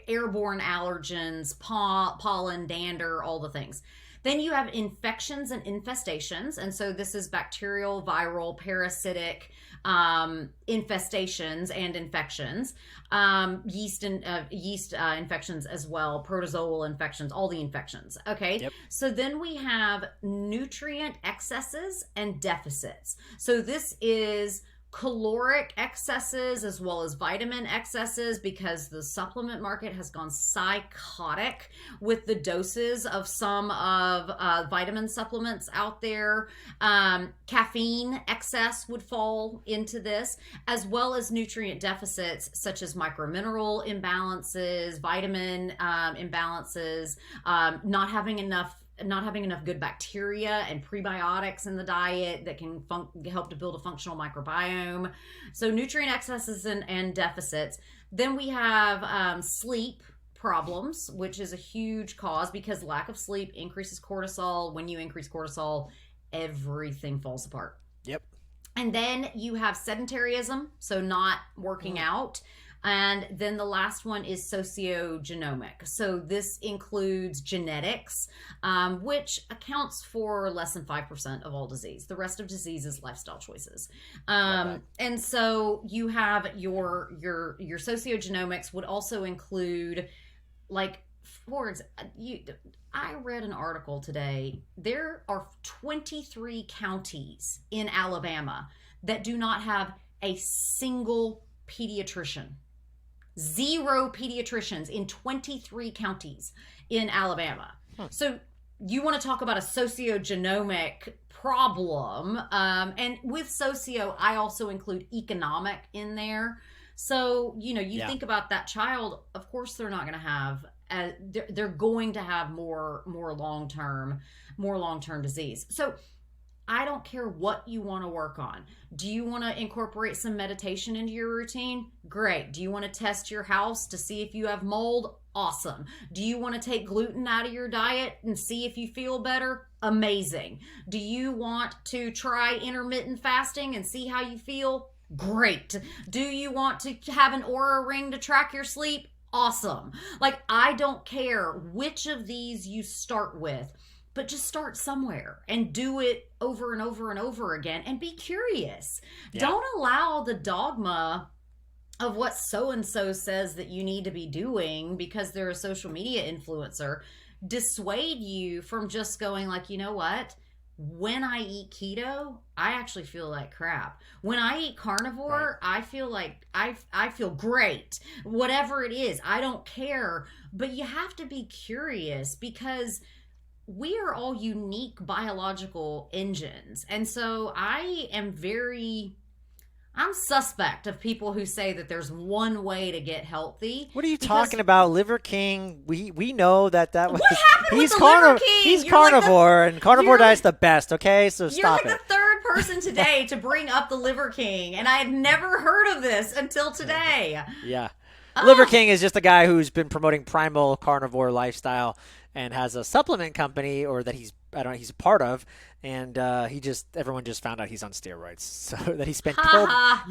[SPEAKER 2] airborne allergens, pollen, dander, all the things. Then you have infections and infestations. And so this is bacterial, viral, parasitic infestations and infections, yeast infections as well, protozoal infections, all the infections. Okay. Yep. So then we have nutrient excesses and deficits. So this is caloric excesses as well as vitamin excesses, because the supplement market has gone psychotic with the doses of some of vitamin supplements out there. Caffeine excess would fall into this, as well as nutrient deficits such as micromineral imbalances, vitamin imbalances, not having enough good bacteria and prebiotics in the diet that can help to build a functional microbiome. So nutrient excesses and deficits. Then we have sleep problems, which is a huge cause, because lack of sleep increases cortisol. When you increase cortisol, everything falls apart.
[SPEAKER 1] Yep.
[SPEAKER 2] And then you have sedentarism, so not working out. And then the last one is sociogenomic. So this includes genetics, which accounts for less than 5% of all disease. The rest of disease is lifestyle choices. And so you have your sociogenomics would also include, like, for example, I read an article today. There are 23 counties in Alabama that do not have a single pediatrician. 0 pediatricians in 23 counties in Alabama. So you want to talk about a sociogenomic problem. And with socio, I also include economic in there. So, you think about that child, of course they're not going to have, they're going to have more long-term disease. So I don't care what you want to work on. Do you want to incorporate some meditation into your routine? Great. Do you want to test your house to see if you have mold? Awesome. Do you want to take gluten out of your diet and see if you feel better? Amazing. Do you want to try intermittent fasting and see how you feel? Great. Do you want to have an Oura ring to track your sleep? Awesome. Like, I don't care which of these you start with, but just start somewhere and do it over and over and over again and be curious. Yeah. Don't allow the dogma of what so-and-so says that you need to be doing because they're a social media influencer dissuade you from just going like, you know what? When I eat keto, I actually feel like crap. When I eat carnivore, right, I feel like I feel great. Whatever it is, I don't care. But you have to be curious, because we are all unique biological engines. And so I'm suspect of people who say that there's one way to get healthy.
[SPEAKER 1] What are you talking about? Liver King, we know that was...
[SPEAKER 2] What happened with the Liver King?
[SPEAKER 1] He's carnivore, and carnivore diet's the best, okay? So stop it.
[SPEAKER 2] You're like the third person today to bring up the Liver King, and I had never heard of this until today.
[SPEAKER 1] Yeah. Liver King is just a guy who's been promoting primal carnivore lifestyle and has a supplement company, or that he's a part of, and everyone just found out he's on steroids, so that he spent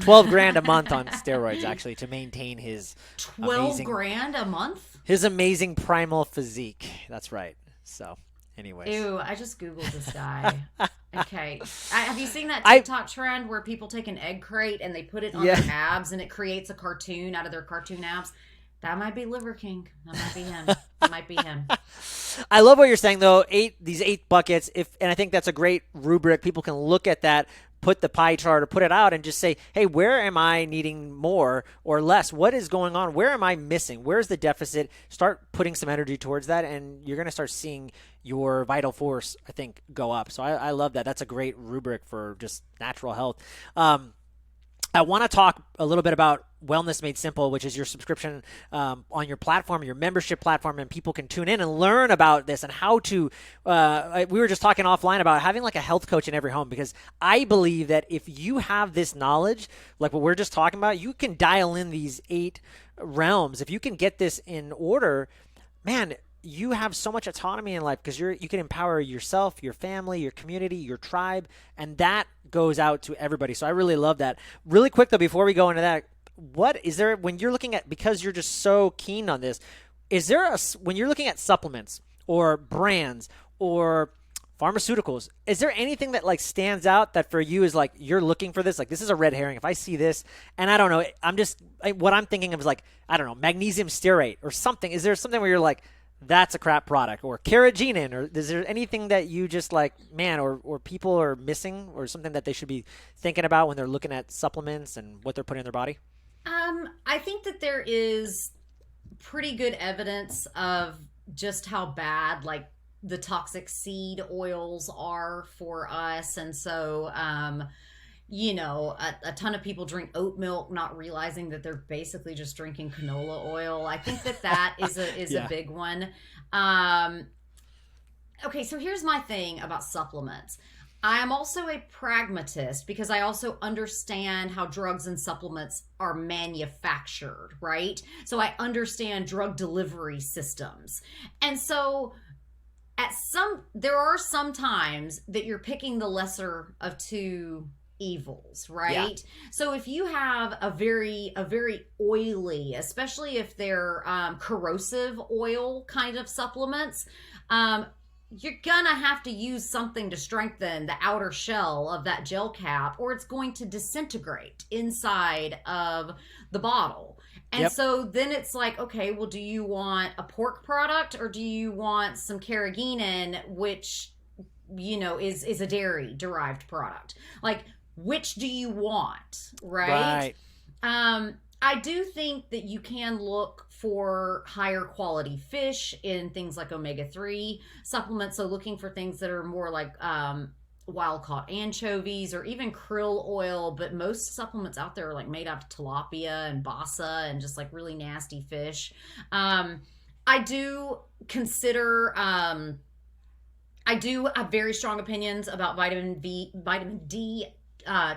[SPEAKER 1] 12 grand a month on steroids actually to maintain his
[SPEAKER 2] 12 grand a month,
[SPEAKER 1] his amazing primal physique. That's right. So, anyways,
[SPEAKER 2] ew! I just googled this guy. Okay, have you seen that TikTok trend where people take an egg crate and they put it on their abs and it creates a cartoon out of their cartoon abs? That might be Liver King. That might be him. That might be him.
[SPEAKER 1] I love what you're saying, though. These 8 buckets, and I think that's a great rubric. People can look at that, put the pie chart or put it out and just say, hey, where am I needing more or less? What is going on? Where am I missing? Where's the deficit? Start putting some energy towards that, and you're going to start seeing your vital force, I think, go up. So I love that. That's a great rubric for just natural health. I want to talk a little bit about Wellness Made Simple, which is your subscription on your platform, your membership platform, and people can tune in and learn about this and how to we were just talking offline about having like a health coach in every home, because I believe that if you have this knowledge, like what we're just talking about, you can dial in these 8 realms. If you can get this in order, man, you have so much autonomy in life, because you can empower yourself, your family, your community, your tribe, and that goes out to everybody. So I really love that. Really quick though, before we go into that, what is there, when you're looking at, because you're just so keen on this, is there when you're looking at supplements or brands or pharmaceuticals, is there anything that like stands out that for you is like, you're looking for this, like this is a red herring? If I see this, and I don't know, what I'm thinking of is like, I don't know, magnesium stearate or something. Is there something where you're like, that's a crap product, or carrageenan, or is there anything that you just like, man, or people are missing, or something that they should be thinking about when they're looking at supplements and what they're putting in their body?
[SPEAKER 2] I think that there is pretty good evidence of just how bad like the toxic seed oils are for us. And so, a ton of people drink oat milk, not realizing that they're basically just drinking canola oil. I think that is
[SPEAKER 1] Yeah.
[SPEAKER 2] a big one. Okay, so here's my thing about supplements. I am also a pragmatist because I also understand how drugs and supplements are manufactured, right? So I understand drug delivery systems. And so there are some times that you're picking the lesser of two evils,
[SPEAKER 1] Yeah.
[SPEAKER 2] right? So if you have a very oily, especially if they're corrosive oil kind of supplements, you're gonna have to use something to strengthen the outer shell of that gel cap, or it's going to disintegrate inside of the bottle. And
[SPEAKER 1] Yep.
[SPEAKER 2] so then it's like, okay, well, do you want a pork product or do you want some carrageenan, which is a dairy derived product? Like, which do you want, right?
[SPEAKER 1] Right.
[SPEAKER 2] I do think that you can look for higher quality fish in things like omega-3 supplements. So looking for things that are more like wild caught anchovies or even krill oil. But most supplements out there are like made out of tilapia and basa and just like really nasty fish. I do consider. I do have very strong opinions about vitamin D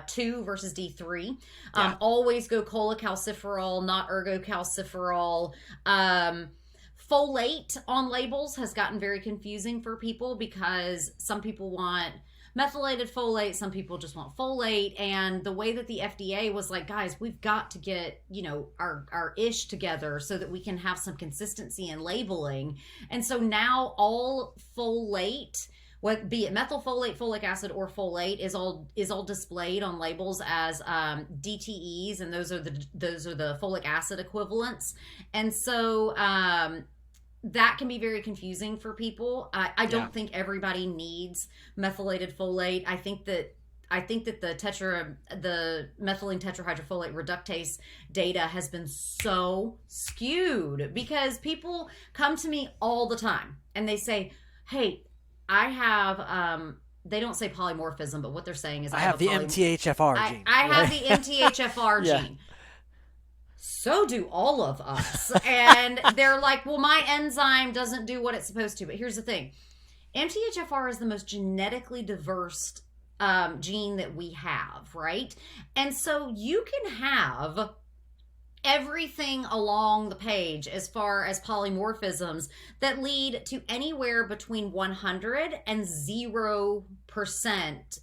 [SPEAKER 2] 2 versus D3.
[SPEAKER 1] Yeah.
[SPEAKER 2] Always go cholecalciferol, not ergocalciferol. Folate on labels has gotten very confusing for people because some people want methylated folate, some people just want folate. And the way that the FDA was like, guys, we've got to get, our ish together so that we can have some consistency in labeling. And so now all folate, what be it methylfolate, folic acid, or folate, is all displayed on labels as DTEs, and those are the folic acid equivalents. And so that can be very confusing for people. I don't think everybody needs methylated folate. I think that the methylene tetrahydrofolate reductase data has been so skewed because people come to me all the time and they say, hey, I have, they don't say polymorphism, but what they're saying is
[SPEAKER 1] I have the MTHFR gene.
[SPEAKER 2] I have the MTHFR
[SPEAKER 1] Yeah.
[SPEAKER 2] gene. So do all of us. And they're like, well, my enzyme doesn't do what it's supposed to. But here's the thing. MTHFR is the most genetically diverse gene that we have, right? And so you can have everything along the page as far as polymorphisms that lead to anywhere between 100 and 0%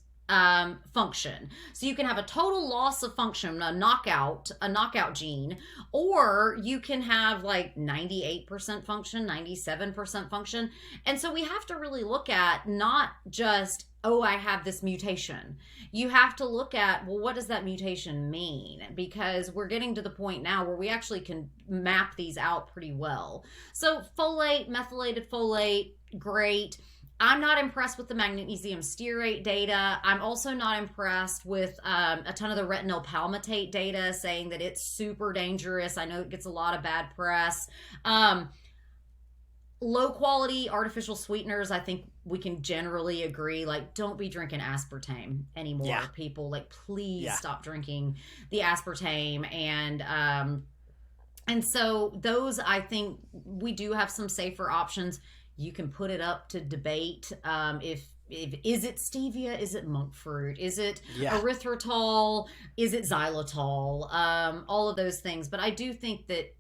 [SPEAKER 2] function. So you can have a total loss of function, a knockout gene, or you can have like 98% function, 97% function. And so we have to really look at not just, oh, I have this mutation. You have to look at, well, what does that mutation mean? Because we're getting to the point now where we actually can map these out pretty well. So folate, methylated folate, great. I'm not impressed with the magnesium stearate data. I'm also not impressed with a ton of the retinol palmitate data saying that it's super dangerous. I know it gets a lot of bad press. Low quality artificial sweeteners, I think we can generally agree, like, don't be drinking aspartame anymore.
[SPEAKER 1] Yeah.
[SPEAKER 2] People, like, please stop drinking the aspartame. And so those, I think we do have some safer options. You can put it up to debate. If is it stevia? Is it monk fruit? Is it erythritol? Is it xylitol? All of those things. But I do think that,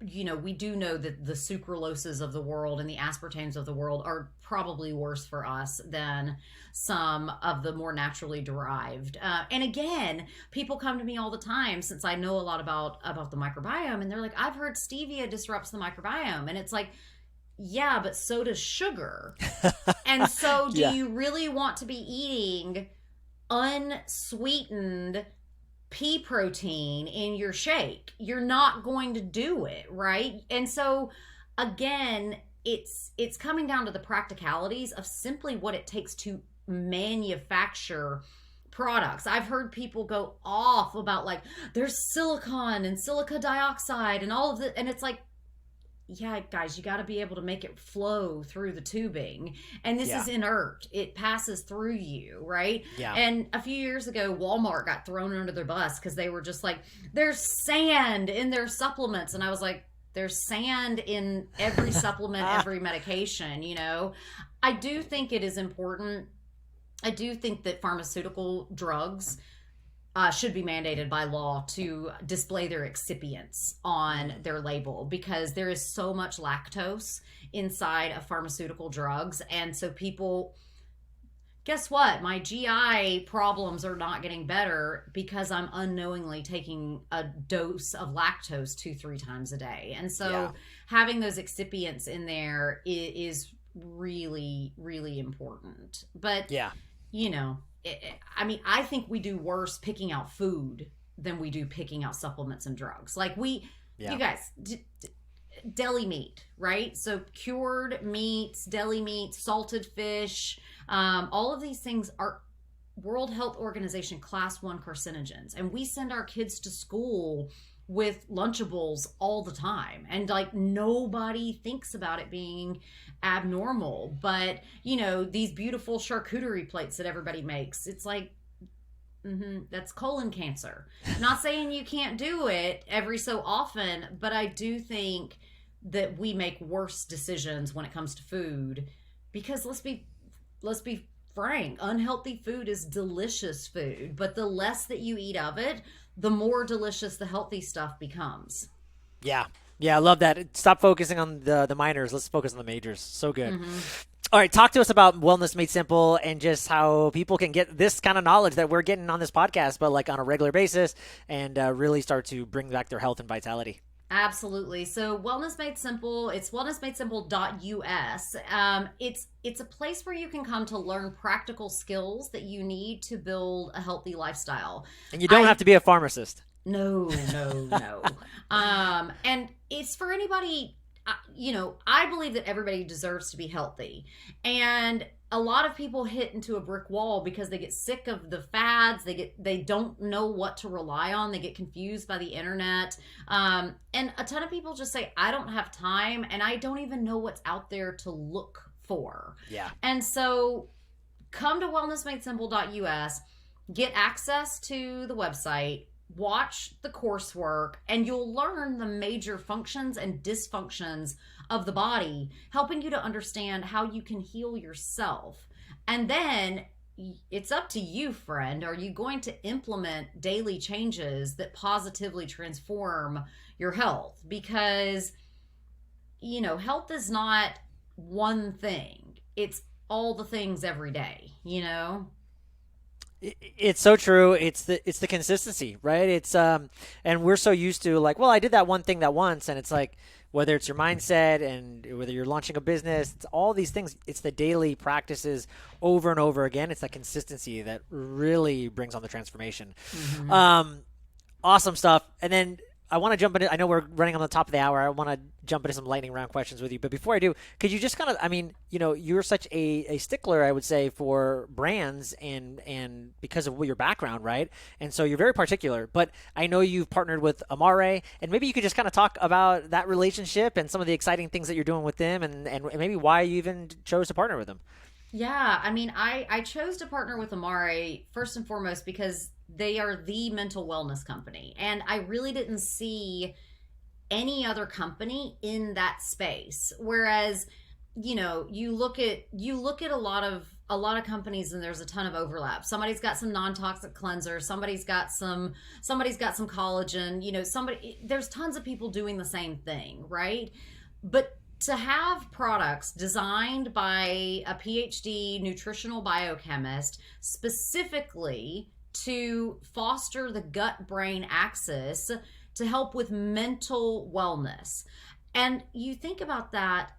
[SPEAKER 2] we do know that the sucraloses of the world and the aspartames of the world are probably worse for us than some of the more naturally derived. And again, people come to me all the time, since I know a lot about the microbiome, and they're like, I've heard stevia disrupts the microbiome. And it's like, yeah, but so does sugar. And so do you really want to be eating unsweetened pea protein in your shake? You're not going to do it, right? And so again, it's coming down to the practicalities of simply what it takes to manufacture products. I've heard people go off about like there's silicon and silica dioxide and all of it, and it's like, yeah, guys, you got to be able to make it flow through the tubing. And this is inert. It passes through you, right?
[SPEAKER 1] Yeah.
[SPEAKER 2] And a few years ago, Walmart got thrown under their bus because they were just like, there's sand in their supplements. And I was like, there's sand in every supplement, every medication, you know? I do think it is important. I do think that pharmaceutical drugs should be mandated by law to display their excipients on their label, because there is so much lactose inside of pharmaceutical drugs. And so people, guess what? My GI problems are not getting better because I'm unknowingly taking a dose of lactose 2-3 times a day. And so having those excipients in there is really, really important. But, you know, I mean, I think we do worse picking out food than we do picking out supplements and drugs. Like you guys, deli meat, right? So cured meats, deli meats, salted fish, all of these things are World Health Organization class 1 carcinogens. And we send our kids to school with Lunchables all the time, and like nobody thinks about it being abnormal. But you know, these beautiful charcuterie plates that everybody makes, it's like that's colon cancer. Not saying you can't do it every so often, but I do think that we make worse decisions when it comes to food, because let's be frank, unhealthy food is delicious food, but the less that you eat of it, the more delicious the healthy stuff becomes.
[SPEAKER 1] Yeah, I love that. Stop focusing on the minors. Let's focus on the majors. So good. All right, talk to us about Wellness Made Simple and just how people can get this kind of knowledge that we're getting on this podcast, but like on a regular basis, and really start to bring back their health and vitality.
[SPEAKER 2] Absolutely. So Wellness Made Simple, it's wellnessmadesimple.us. It's a place where you can come to learn practical skills that you need to build a healthy lifestyle.
[SPEAKER 1] And you don't have to be a pharmacist.
[SPEAKER 2] No. And it's for anybody, you know, I believe that everybody deserves to be healthy. And a lot of people hit into a brick wall because they get sick of the fads. They don't know what to rely on. They get confused by the internet. And a ton of people just say, I don't have time, and I don't even know what's out there to look for.
[SPEAKER 1] Yeah.
[SPEAKER 2] And so come to wellnessmadesimple.us, get access to the website, watch the coursework, and you'll learn the major functions and dysfunctions of the body, helping you to understand how you can heal yourself. And then it's up to you, friend. Are you going to implement daily changes that positively transform your health? Because, you know, health is not one thing. It's all the things every day, you know?
[SPEAKER 1] It's so true. It's the consistency, right? It's and we're so used to like, well, I did that one thing that once, and it's like, whether it's your mindset and whether you're launching a business, it's all these things. It's the daily practices over and over again. It's that consistency that really brings on the transformation. Awesome stuff. And then I want to jump into, I know we're running on the top of the hour. I want to jump into some lightning round questions with you. But before I do, could you just kind of, I mean, you know, you're such a stickler, I would say, for brands and because of your background, right? And so you're very particular. But I know you've partnered with Amare, and maybe you could just kind of talk about that relationship and some of the exciting things that you're doing with them, and maybe why you even chose to partner with them.
[SPEAKER 2] Yeah, I mean, I chose to partner with Amare first and foremost because they are the mental wellness company. And I really didn't see any other company in that space. Whereas, you know, you look at a lot of companies and there's a ton of overlap. Somebody's got some non-toxic cleanser, somebody's got some collagen, you know, there's tons of people doing the same thing, right? But to have products designed by a PhD nutritional biochemist specifically to foster the gut-brain axis to help with mental wellness. And you think about that,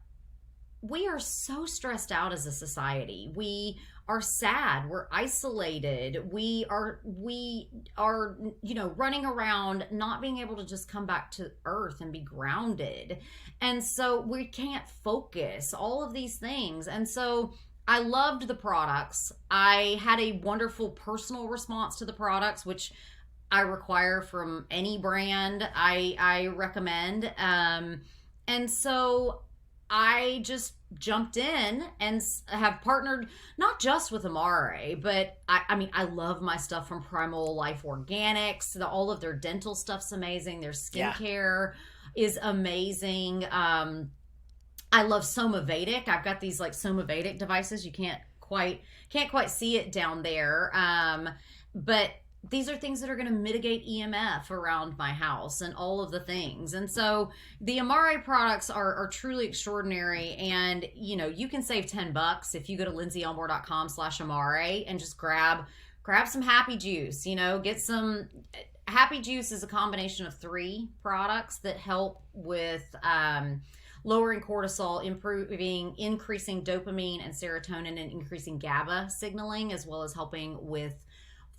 [SPEAKER 2] we are so stressed out as a society. We are sad, we're isolated, we are running around not being able to just come back to earth and be grounded. And so we can't focus, all of these things. And so I loved the products. I had a wonderful personal response to the products, which I require from any brand I recommend. And so I just jumped in and have partnered not just with Amare, but I mean, I love my stuff from Primal Life Organics. All of their dental stuff's amazing. Their skincare is amazing. I love Somavedic. I've got these like Somavedic devices. You can't quite see it down there. But these are things that are going to mitigate EMF around my house and all of the things. And so the Amare products are truly extraordinary. And, you can save $10 if you go to lindseyelmore.com/Amare and just grab some Happy Juice, get some. Happy Juice is a combination of 3 products that help with, lowering cortisol, increasing dopamine and serotonin, and increasing GABA signaling, as well as helping with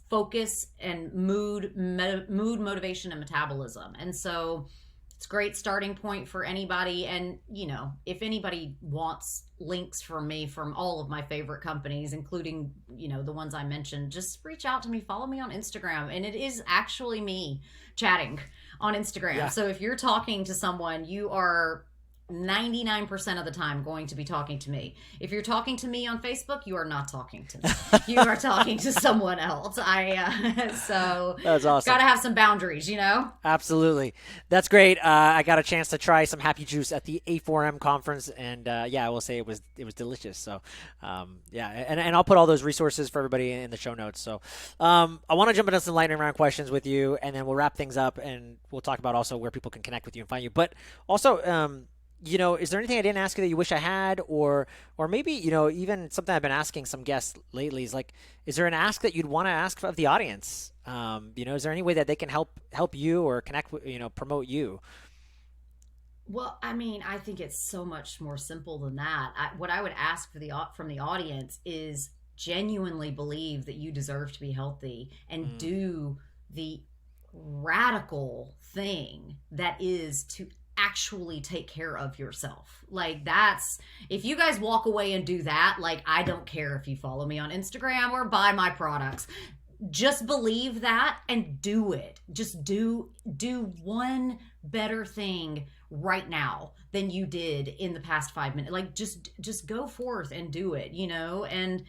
[SPEAKER 2] focus and mood, motivation, and metabolism. And so it's a great starting point for anybody. And, if anybody wants links from me from all of my favorite companies, including, the ones I mentioned, just reach out to me, follow me on Instagram. And it is actually me chatting on Instagram. Yeah. So if you're talking to someone, you are 99% of the time going to be talking to me. If you're talking to me on Facebook, you are not talking to me. You are talking to someone else. So
[SPEAKER 1] that's awesome.
[SPEAKER 2] Got to have some boundaries,
[SPEAKER 1] Absolutely. That's great. I got a chance to try some Happy Juice at the A4M conference, and I will say it was delicious. So and I'll put all those resources for everybody in the show notes. So I want to jump into some lightning round questions with you, and then we'll wrap things up, and we'll talk about also where people can connect with you and find you. But also, is there anything I didn't ask you that you wish I had, or maybe, even something I've been asking some guests lately is like, is there an ask that you'd want to ask of the audience? Is there any way that they can help you or connect with, promote you?
[SPEAKER 2] Well, I mean, I think it's so much more simple than that. What I would ask from the audience is genuinely believe that you deserve to be healthy and do the radical thing that is to actually take care of yourself. Like, that's, if you guys walk away and do that, like, I don't care if you follow me on Instagram or buy my products. Just believe that and do it. Just do one better thing right now than you did in the past 5 minutes. Like, just go forth and do it, and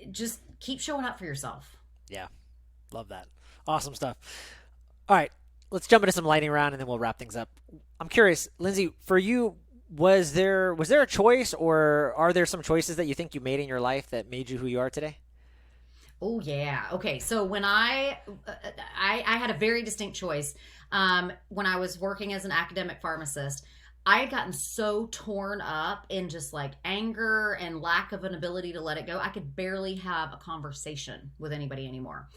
[SPEAKER 2] just keep showing up for yourself.
[SPEAKER 1] Yeah. Love that. Awesome stuff. All right. Let's jump into some lightning round, and then we'll wrap things up. I'm curious, Lindsey, for you, was there a choice, or are there some choices that you think you made in your life that made you who you are today?
[SPEAKER 2] Oh, yeah. Okay. So when I had a very distinct choice. When I was working as an academic pharmacist, I had gotten so torn up in just like anger and lack of an ability to let it go. I could barely have a conversation with anybody anymore.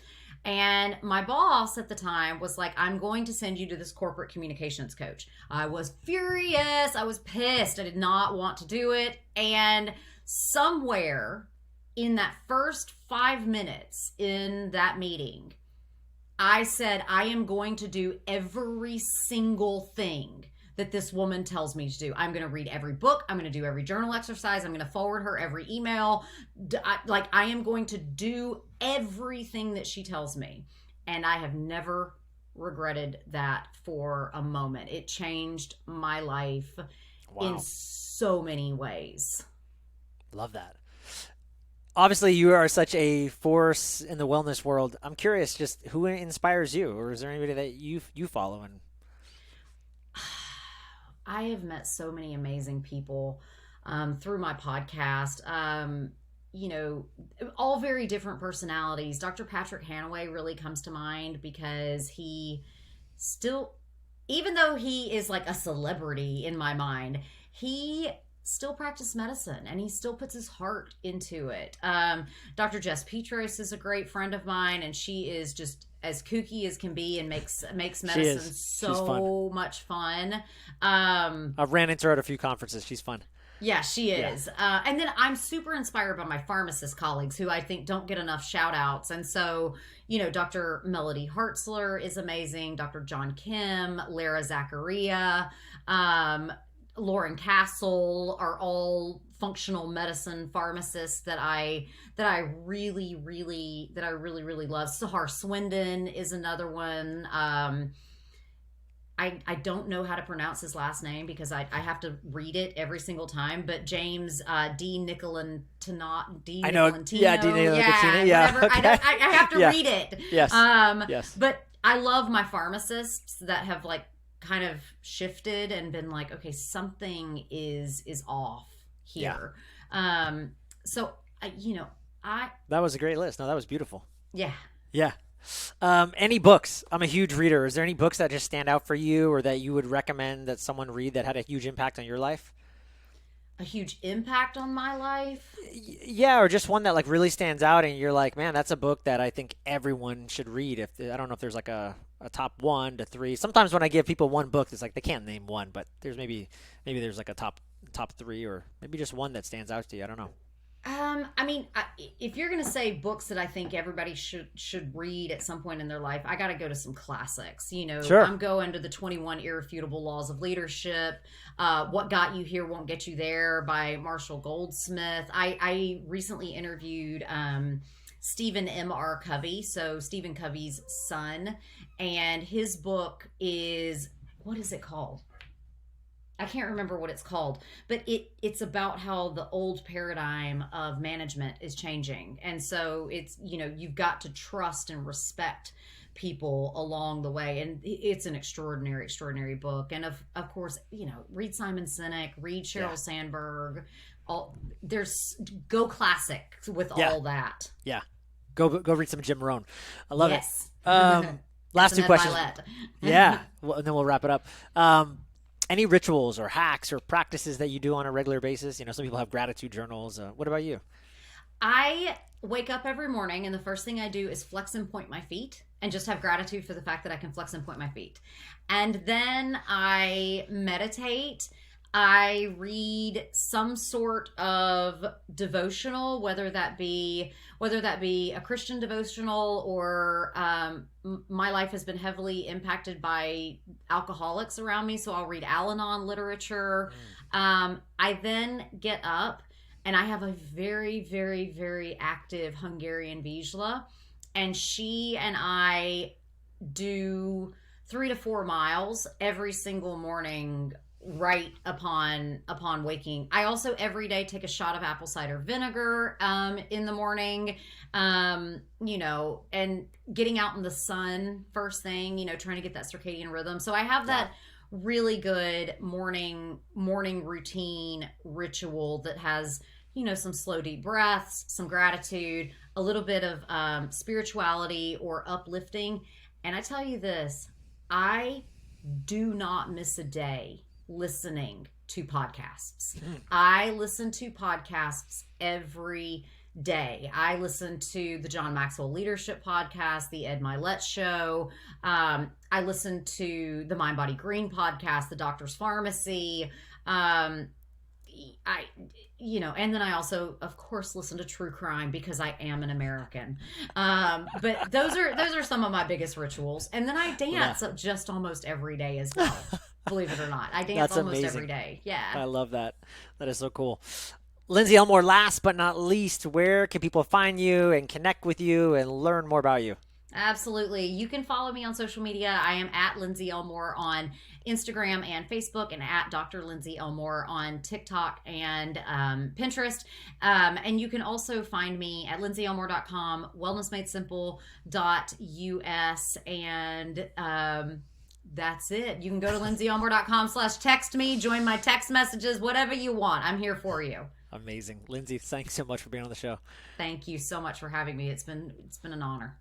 [SPEAKER 2] And my boss at the time was like, I'm going to send you to this corporate communications coach. I was furious. I was pissed. I did not want to do it. And somewhere in that first 5 minutes in that meeting, I said, I am going to do every single thing that this woman tells me to do. I'm going to read every book. I'm going to do every journal exercise. I'm going to forward her every email. I am going to do everything that she tells me. And I have never regretted that for a moment. It changed my life in so many ways.
[SPEAKER 1] Love that. Obviously, you are such a force in the wellness world. I'm curious, just who inspires you, or is there anybody that you follow? And
[SPEAKER 2] I have met so many amazing people through my podcast. All very different personalities. Dr. Patrick Hanaway really comes to mind because he still, even though he is like a celebrity in my mind, he still practice medicine and he still puts his heart into it. Dr. Jess Petros is a great friend of mine, and she is just as kooky as can be and makes medicine so much fun.
[SPEAKER 1] I've ran into her at a few conferences. She's fun.
[SPEAKER 2] Yeah, she
[SPEAKER 1] Yeah.
[SPEAKER 2] is. And then I'm super inspired by my pharmacist colleagues who I think don't get enough shout outs. And so, Dr. Melody Hartzler is amazing, Dr. John Kim, Lara Zacharia, um, Lauren Castle are all functional medicine pharmacists that I really love. Sahar Swindon is another one. I don't know how to pronounce his last name because I have to read it every single time. But James D. Nicolantino.
[SPEAKER 1] I know. Yeah, D. Nicolantino. Yeah.
[SPEAKER 2] Whatever.
[SPEAKER 1] Okay.
[SPEAKER 2] I have to
[SPEAKER 1] Yeah.
[SPEAKER 2] read it.
[SPEAKER 1] Yes. Yes.
[SPEAKER 2] But I love my pharmacists that have like kind of shifted and been like, okay, something is off here. So
[SPEAKER 1] That was a great list. No, that was beautiful.
[SPEAKER 2] yeah.
[SPEAKER 1] Yeah. Any books? I'm a huge reader. Is there any books that just stand out for you or that you would recommend that someone read that had a huge impact on your life?
[SPEAKER 2] A huge impact on my life.
[SPEAKER 1] Yeah, or just one that like really stands out and you're like, man, that's a book that I think everyone should read. I don't know if there's like a top 1 to 3. Sometimes when I give people one book, it's like they can't name one, but there's maybe there's like a top 3 or maybe just one that stands out to you. I don't know.
[SPEAKER 2] If you're going to say books that I think everybody should read at some point in their life, I got to go to some classics.
[SPEAKER 1] Sure.
[SPEAKER 2] I'm going to the 21 Irrefutable Laws of Leadership. What Got You Here Won't Get You There by Marshall Goldsmith. I recently interviewed Stephen M.R. Covey, so Stephen Covey's son, and his book is, what is it called? I can't remember what it's called, but it's about how the old paradigm of management is changing. And so it's, you've got to trust and respect people along the way. And it's an extraordinary, extraordinary book. And of course, read Simon Sinek, read Sheryl Sandberg, go classic with all that.
[SPEAKER 1] Yeah. Go read some Jim Rohn. I love it. Last
[SPEAKER 2] Some
[SPEAKER 1] two questions. Yeah. Well, and then we'll wrap it up. Any rituals or hacks or practices that you do on a regular basis? Some people have gratitude journals. What about you?
[SPEAKER 2] I wake up every morning and the first thing I do is flex and point my feet and just have gratitude for the fact that I can flex and point my feet. And then I meditate. I read some sort of devotional, whether that be a Christian devotional or my life has been heavily impacted by alcoholics around me, so I'll read Al-Anon literature. I then get up and I have a very, very, very active Hungarian Vizsla, and she and I do 3 to 4 miles every single morning right upon waking. I also every day take a shot of apple cider vinegar in the morning, and getting out in the sun first thing, trying to get that circadian rhythm. So I have that really good morning routine ritual that has some slow deep breaths, some gratitude, a little bit of spirituality or uplifting. And I tell you this, I do not miss a day listening to podcasts. I listen to podcasts every day. I listen to the John Maxwell Leadership Podcast, the Ed Milet Show. I listen to the Mind Body Green Podcast, the Doctor's Pharmacy. And then I also, of course, listen to true crime because I am an American. But those are some of my biggest rituals. And then I dance just almost every day as well. Believe it or not, I dance almost every day. Yeah,
[SPEAKER 1] I love that. That is so cool. Lindsey Elmore, last but not least, where can people find you and connect with you and learn more about you?
[SPEAKER 2] Absolutely. You can follow me on social media. I am at Lindsey Elmore on Instagram and Facebook, and at Dr. Lindsey Elmore on TikTok and Pinterest. And you can also find me at lindseyelmore.com, wellnessmadesimple.us, and that's it. You can go to lindseyelmore.com/text me, join my text messages, whatever you want. I'm here for you.
[SPEAKER 1] Amazing. Lindsey, thanks so much for being on the show.
[SPEAKER 2] Thank you so much for having me. It's been an honor.